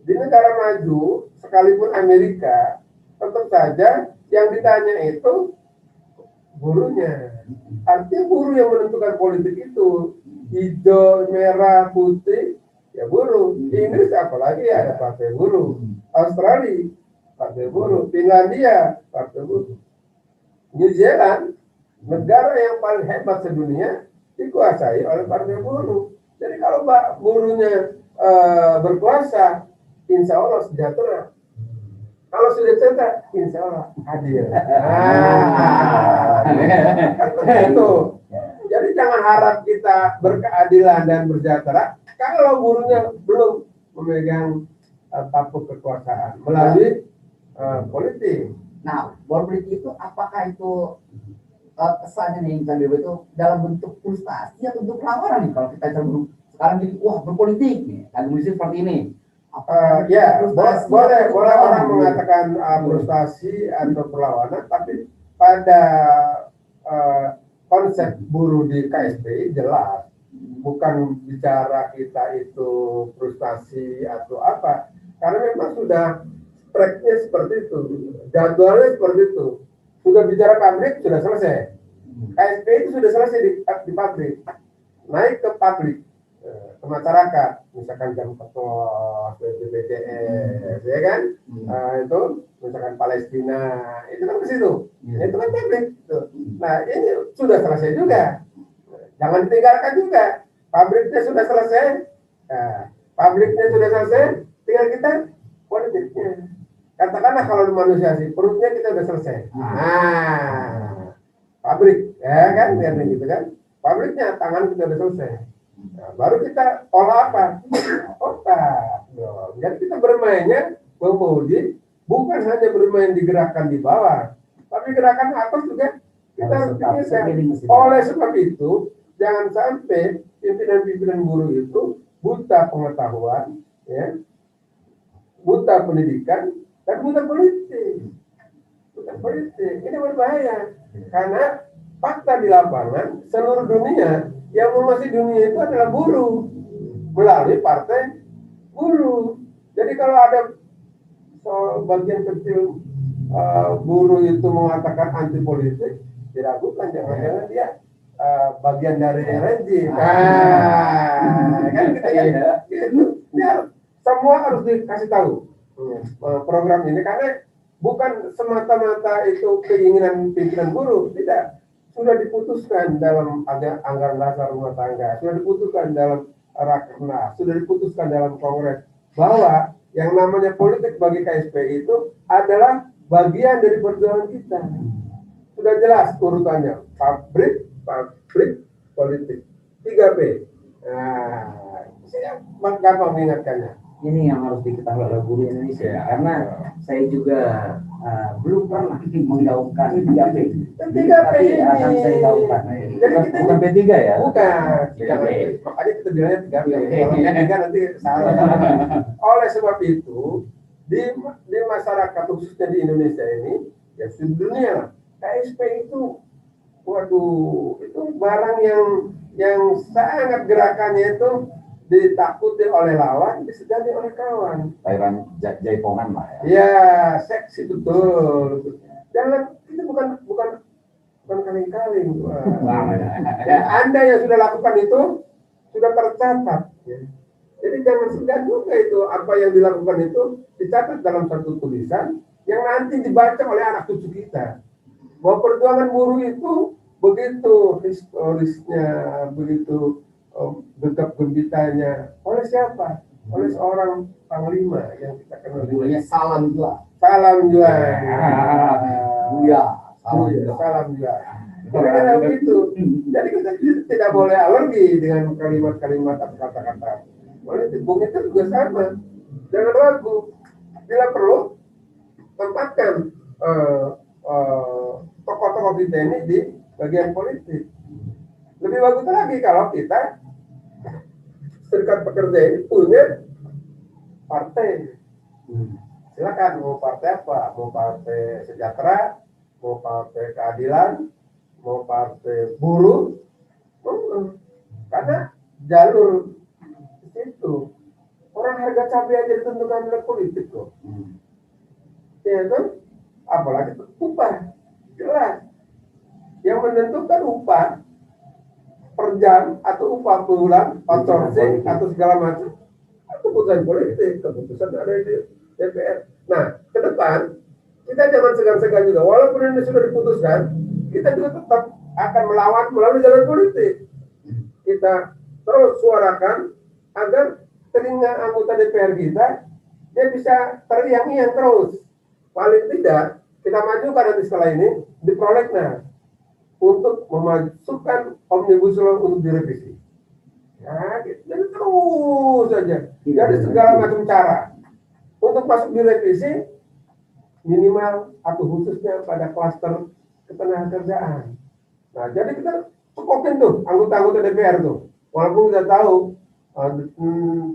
Di negara maju, sekalipun Amerika, tetap saja yang ditanya itu buruhnya. Artinya buruh yang menentukan politik itu. Hijau, merah, putih, ya buruh. Di Inggris apalagi ada partai buruh. Australia, partai buruh. Finlandia, partai buruh. New Zealand, negara yang paling hebat sedunia, dikuasai oleh partai buruh. Jadi kalau buruhnya berkuasa, insya Allah sejahtera. Kalau sudah sejahtera, insya Allah adil. Itu. Jadi jangan harap kita berkeadilan dan bersejahtera kalau buruhnya belum memegang tampuk kekuasaan melalui politik. Nah, politik itu apakah itu kesannya nih Insan Bebo itu dalam bentuk frustasi atau bentuk perlawanan nih kalau kita cenderung sekarang jadi wah berpolitik nih lagi musik seperti ini ya boleh orang mengatakan frustasi atau perlawanan, tapi pada konsep buruh di KSPI jelas bukan bicara kita itu frustasi atau apa, karena memang sudah tracknya seperti itu, jadwalnya seperti itu. Sudah bicara pabrik, sudah selesai. KSP itu sudah selesai di pabrik. Naik ke publik, ke masyarakat. Misalkan jam pos, BPJS, ya kan? Itu, misalkan Palestina, itu kan ke situ. Itu kan pabrik. Nah, ini sudah selesai juga. Jangan ditinggalkan juga. Pabriknya sudah selesai. Pabriknya sudah selesai, tinggal kita politiknya. Katakanlah kalau manusia sih, perutnya kita udah selesai. Pabrik, ya kan, biar gitu kan. Pabriknya, tangan kita udah selesai. Nah, baru kita olah apa? Otak. Jadi kita bermainnya, menguji, bukan hanya bermain di gerakan di bawah, tapi gerakan atas juga kita harus pikirkan. Oleh sebab itu, jangan sampai pimpinan-pimpinan buruh itu buta pengetahuan, ya, buta pendidikan, dan bukan politik. Ini berbahaya. Karena fakta di lapangan, seluruh dunia, yang menguasai dunia itu adalah buruh. Melalui partai buruh. Jadi kalau ada bagian kecil buruh itu mengatakan anti politik, diragukan. Jangan-jangan dia bagian dari rejim. Kan kita gitu. Ya, semua harus dikasih tahu. Program ini karena bukan semata-mata itu keinginan pimpinan buruh, tidak, sudah diputuskan dalam anggaran dasar rumah tangga, sudah diputuskan dalam rakernas, sudah diputuskan dalam kongres bahwa yang namanya politik bagi KSPI itu adalah bagian dari perjuangan kita. Sudah jelas urutannya, pabrik, politik, 3P. Nah, saya gampang mengingatkannya. Ini yang harus diketahui oleh buruh Indonesia karena saya juga belum pernah menggaungkan 3P. 3P ini akan saya gaungkan. Bukan P3 ya? Bukan. 3P. Makanya kita bilangnya 3P. Kalau 3 nanti salah. Oleh sebab itu di masyarakat khususnya di Indonesia ini ya seluruh dunia KSP itu waduh itu barang yang sangat gerakannya itu ditakuti oleh lawan, disegani oleh kawan. Thailand jaipongan lah ya. Ya, seksi betul. Jangan, itu bukan kaling-kaling. Dan Anda yang sudah lakukan itu sudah tercatat. Ya. Jadi jangan segan juga itu apa yang dilakukan itu dicatat dalam satu tulisan yang nanti dibaca oleh anak cucu kita. Bahwa perjuangan buruh itu begitu historisnya, begitu gegap gempitanya. Oleh siapa? Oleh seorang panglima yang kita kenal. Judulnya Salam Jua. Salam Jua. Buya. Salam Jua. Kira-kira begitu. Jadi kita tidak boleh alergi dengan kalimat-kalimat atau kata-kata. Politik Bung itu juga sama. Jangan ragu. Bila perlu, tempatkan tokoh-tokoh kita ini di bagian politik. Lebih bagus lagi kalau kita serikat pekerja ini punya partai. Silakan mau partai apa? Mau partai sejahtera, mau partai keadilan, mau partai buruh. Karena jalur itu orang harga cabai aja ditentukan oleh politik kok. Ya kan? Apalagi upah jelas. Yang menentukan upah per jam atau upah bulan, outsourcing atau segala macam, keputusan politik, keputusan dari DPR. Nah, ke depan kita jangan segan-segan juga. Walaupun ini sudah diputuskan, kita juga tetap akan melawan melalui jalan politik. Kita terus suarakan agar telinga anggota DPR kita dia bisa teriang-iang terus. Paling tidak kita majukan nanti setelah ini di prolegnas untuk memasukkan omnibus law untuk direvisi. Ya, gitu. Jadi terus saja. Jadi segala macam cara untuk masuk direvisi minimal atau khususnya pada klaster ketenagakerjaan. Nah, jadi kita cekokin tuh anggota-anggota DPR tuh. Walaupun kita tahu 70%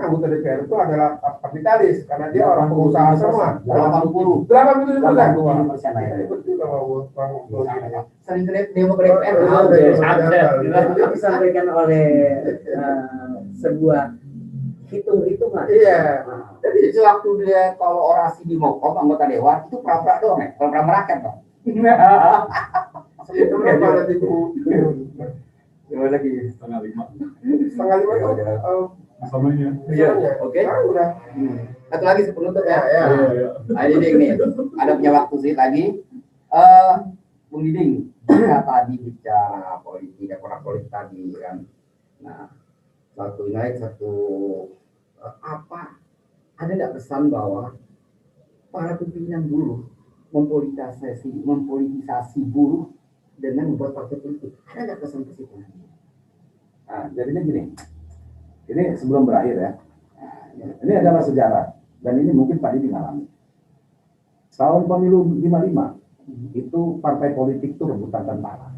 anggota DPR itu adalah kapitalis karena dia orang pengusaha semua. 80%. 80%. Sering demo ke DPR. Itu disampaikan oleh sebuah hitung-hitungan. Iya. Jadi sewaktu dia kalau orasi di Mokom anggota dewan itu pura-pura doang ya, pura-pura merakyat dong. Berapa nanti lagi setengah lima tuh Samanya. misalnya. Oke. Udah. Satu lagi sepenutup ya. Ya. Nah, Diding nih, ada punya waktu sih lagi. Bung Diding, kita tadi bicara politik, ekonomi politik tadi kan. Nah, satu naik satu apa? Ada nggak pesan bahwa para pimpinan buruh mempolitisasi buruh dengan membuat partai politik? Ada nggak pesan ke situ? Nah, jadinya gini. Ini sebelum berakhir ya. Ini adalah sejarah dan ini mungkin Pak Didi ngalami. Tahun pemilu 55 itu partai politik itu rebutan tentara.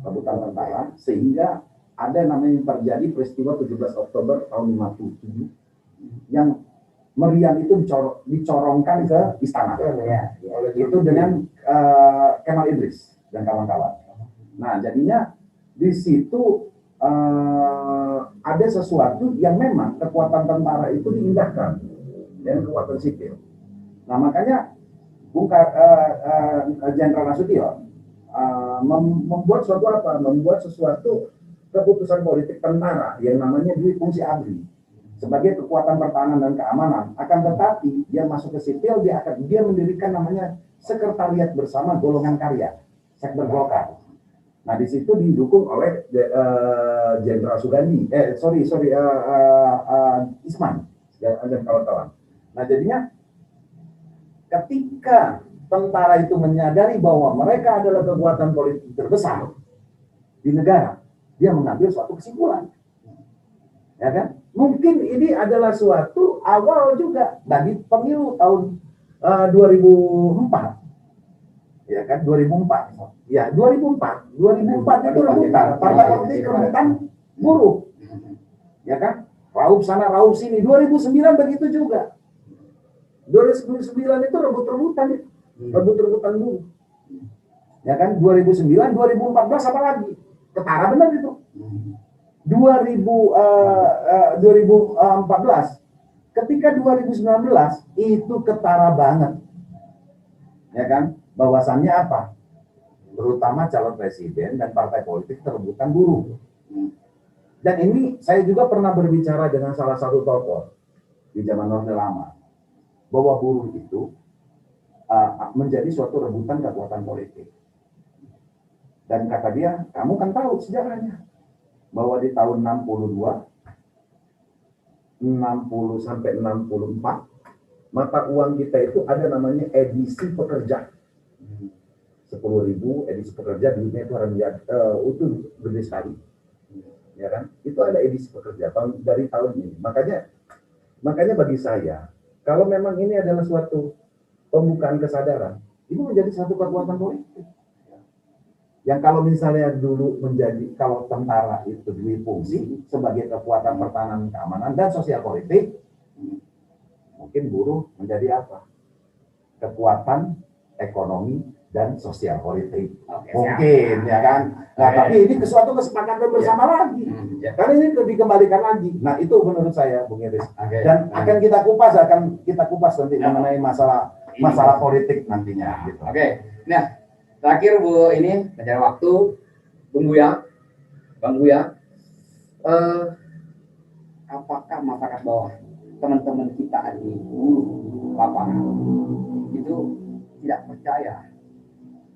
Rebutan tentara sehingga ada namanya terjadi peristiwa 17 Oktober tahun 57 yang meriam itu dicorongkan ke istana. Ya, Itu dengan Kemal Idris dan kawan-kawan. Nah, jadinya di situ ada sesuatu yang memang kekuatan tentara itu diindahkan dengan kekuatan sipil. Nah, makanya Jenderal Nasution membuat suatu apa? Membuat sesuatu keputusan politik tentara yang namanya di fungsi ABRI sebagai kekuatan pertahanan dan keamanan. Akan tetapi dia masuk ke sipil, dia mendirikan namanya Sekretariat Bersama Golongan Karya, Sekber Golkar. Nah, di situ didukung oleh Jenderal Sugandi, Isman dan kawan-kawan. Nah, jadinya ketika tentara itu menyadari bahwa mereka adalah kekuatan politik terbesar di negara, dia mengambil suatu kesimpulan, ya kan? Mungkin ini adalah suatu awal juga bagi pemilu tahun 2004. Ya kan 2004. Ya, 2004 itu rebutan partai politik, rebutan buruh. Ya kan? Raup sana, raup sini. 2009 begitu juga. 2009 itu rebut-rebutan buruh. Ya kan? 2009, 2014 apa lagi? Ketara benar itu. 2014, ketika 2019 itu ketara banget, ya kan? Bahwasannya apa? Terutama calon presiden dan partai politik terebutan buruh. Dan ini saya juga pernah berbicara dengan salah satu tokoh di zaman Orde Lama, bahwa buruh itu menjadi suatu rebutan kekuatan politik. Dan kata dia, kamu kan tahu sejarahnya, bahwa di tahun 62, 60 sampai 64, mata uang kita itu ada namanya edisi pekerja. 10.000 edisi pekerja, duitnya itu itu gede sekali. Ya kan? Itu ada edisi pekerja dari tahun ini. Makanya bagi saya, kalau memang ini adalah suatu pembukaan kesadaran, ini menjadi satu kekuatan politik. Yang kalau misalnya dulu kalau tentara itu berfungsi sebagai kekuatan pertahanan keamanan dan sosial politik, mungkin buruh menjadi apa? Kekuatan ekonomi dan sosial politik. Mungkin, ya kan? Nah, tapi ini suatu kesepakatan bersama lagi. Karena ini dikembalikan lagi. Nah, itu menurut saya, Bung Iris. Dan akan kita kupas nanti mengenai masalah politik nantinya. Gitu. Nah, terakhir Bu ini menjadi waktu Bang Buya, apakah masyarakat bawah, teman-teman kita di lapangan itu tidak percaya,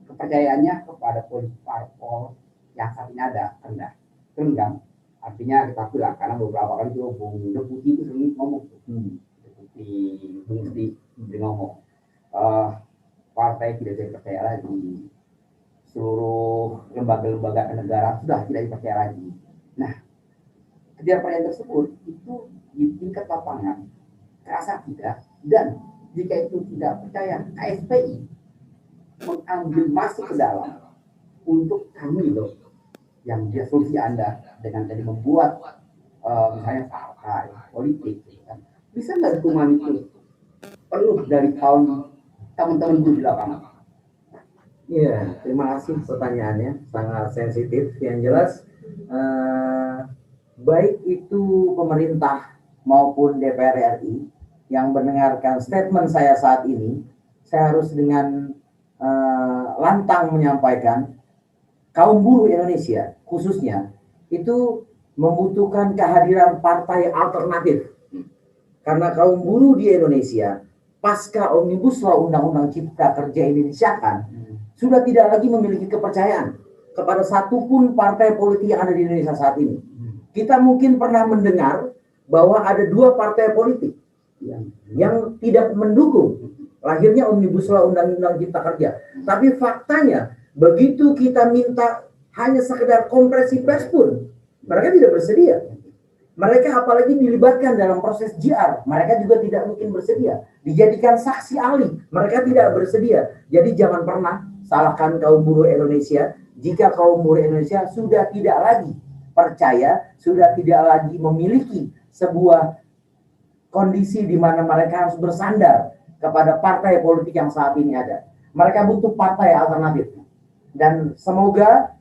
kepercayaannya kepada politik parpol yang saat ini ada renggang. Artinya kita bilang, karena beberapa kali itu Bung Deputi itu sering ngomong, Deputi Bung Sdi ngomong, partai tidak dipercaya lagi, seluruh lembaga-lembaga negara sudah tidak dipercaya lagi. Nah, ketidakpercayaan tersebut itu di tingkat lapangan terasa tidak, dan jika itu tidak percaya, KSPI mengambil masuk ke dalam untuk kami loh, yang dia solusi Anda dengan tadi membuat misalnya partai politik, kan? Bisa nggak dukungan itu perlu dari tahun teman-teman buruh di lapangan? Iya, terima kasih pertanyaannya, sangat sensitif. Yang jelas, baik itu pemerintah maupun DPR RI yang mendengarkan statement saya saat ini, saya harus dengan lantang menyampaikan, kaum buruh Indonesia khususnya itu membutuhkan kehadiran partai alternatif. Karena kaum buruh di Indonesia pasca Omnibus Law Undang-Undang Cipta Kerja ini disahkan, sudah tidak lagi memiliki kepercayaan kepada satupun partai politik yang ada di Indonesia saat ini. Kita mungkin pernah mendengar bahwa ada dua partai politik yang tidak mendukung lahirnya Omnibus Law Undang-Undang Cipta Kerja. Tapi faktanya, begitu kita minta hanya sekedar kompresi pers pun, mereka tidak bersedia. Mereka apalagi dilibatkan dalam proses JR, mereka juga tidak mungkin bersedia. Dijadikan saksi ahli, mereka tidak bersedia. Jadi jangan pernah salahkan kaum buruh Indonesia jika kaum buruh Indonesia sudah tidak lagi percaya, sudah tidak lagi memiliki sebuah kondisi di mana mereka harus bersandar kepada partai politik yang saat ini ada. Mereka butuh partai alternatif. Dan semoga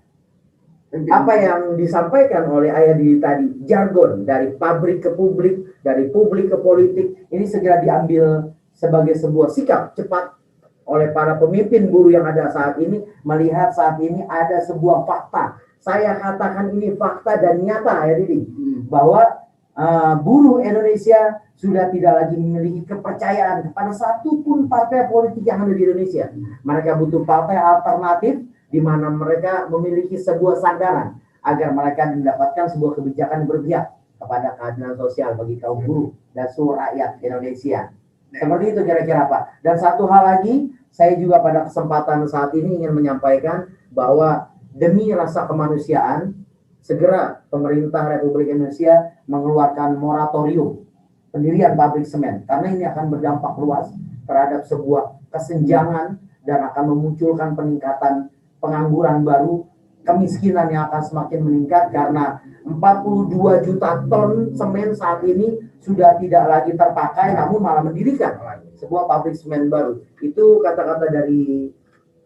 apa yang disampaikan oleh Ayadi tadi, jargon dari pabrik ke publik, dari publik ke politik, ini segera diambil sebagai sebuah sikap cepat oleh para pemimpin buruh yang ada saat ini, melihat saat ini ada sebuah fakta. Saya katakan ini fakta dan nyata, ya Didi, bahwa buruh Indonesia sudah tidak lagi memiliki kepercayaan kepada satupun partai politik yang ada di Indonesia. Mereka butuh partai alternatif di mana mereka memiliki sebuah sandaran agar mereka mendapatkan sebuah kebijakan yang berpihak kepada keadilan sosial bagi kaum buruh dan seluruh rakyat Indonesia. Seperti itu kira-kira Pak. Dan satu hal lagi, saya juga pada kesempatan saat ini ingin menyampaikan bahwa demi rasa kemanusiaan, segera pemerintah Republik Indonesia mengeluarkan moratorium pendirian pabrik semen, karena ini akan berdampak luas terhadap sebuah kesenjangan dan akan memunculkan peningkatan pengangguran baru, kemiskinan yang akan semakin meningkat karena 42 juta ton semen saat ini sudah tidak lagi terpakai, namun malah mendirikan sebuah pabrik semen baru. Itu kata-kata dari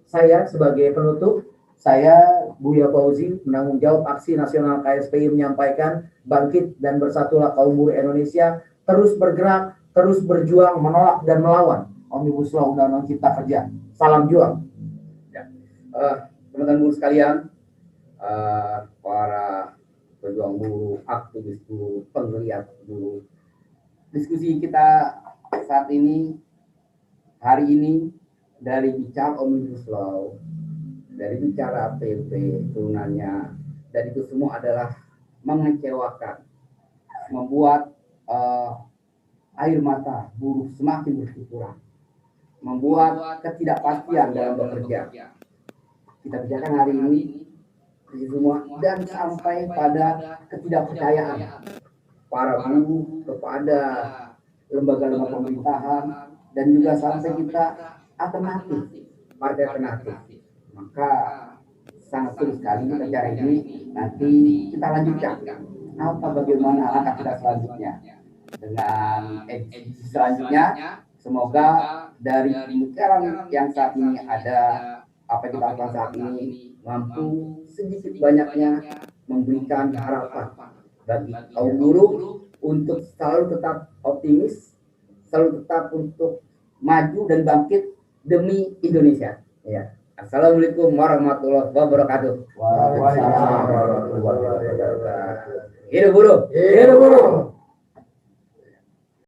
saya sebagai penutup. Saya, Buya Fauzi, menanggung jawab aksi nasional KSPI menyampaikan, bangkit dan bersatulah kaum buruh Indonesia, terus bergerak, terus berjuang, menolak dan melawan Omnibus Law Undang-Undang Cipta Kerja. Salam juang. Ya. Teman-teman buruh sekalian, para pejuang buruh, aktivis buruh, penggeliat buruh, diskusi kita saat ini, hari ini, dari bicara Omnibus Law, dari bicara PP turunannya, dan itu semua adalah mengecewakan, membuat air mata buruh semakin berkurang, membuat ketidakpastian dalam bekerja. Kita bicarakan hari ini itu semua, dan sampai pada ketidakpercayaan para buruh kepada lembaga-lembaga pemerintahan, dan juga sampai kita alternatif, partai alternatif. Maka sangat sulit sekali acara ini. Nanti kita lanjutkan apa bagaimana langkah kita selanjutnya dengan edisi selanjutnya. Semoga dari pemikiran yang saat ini ada, apa yang kita lakukan saat ini mampu sedikit banyaknya memberikan harapan bagi kaum buruh untuk selalu tetap optimis, selalu tetap untuk maju dan bangkit demi Indonesia. Ya. Assalamualaikum warahmatullahi wabarakatuh. Waalaikumsalam warahmatullahi wabarakatuh. Hidup buruh, hidup buruh.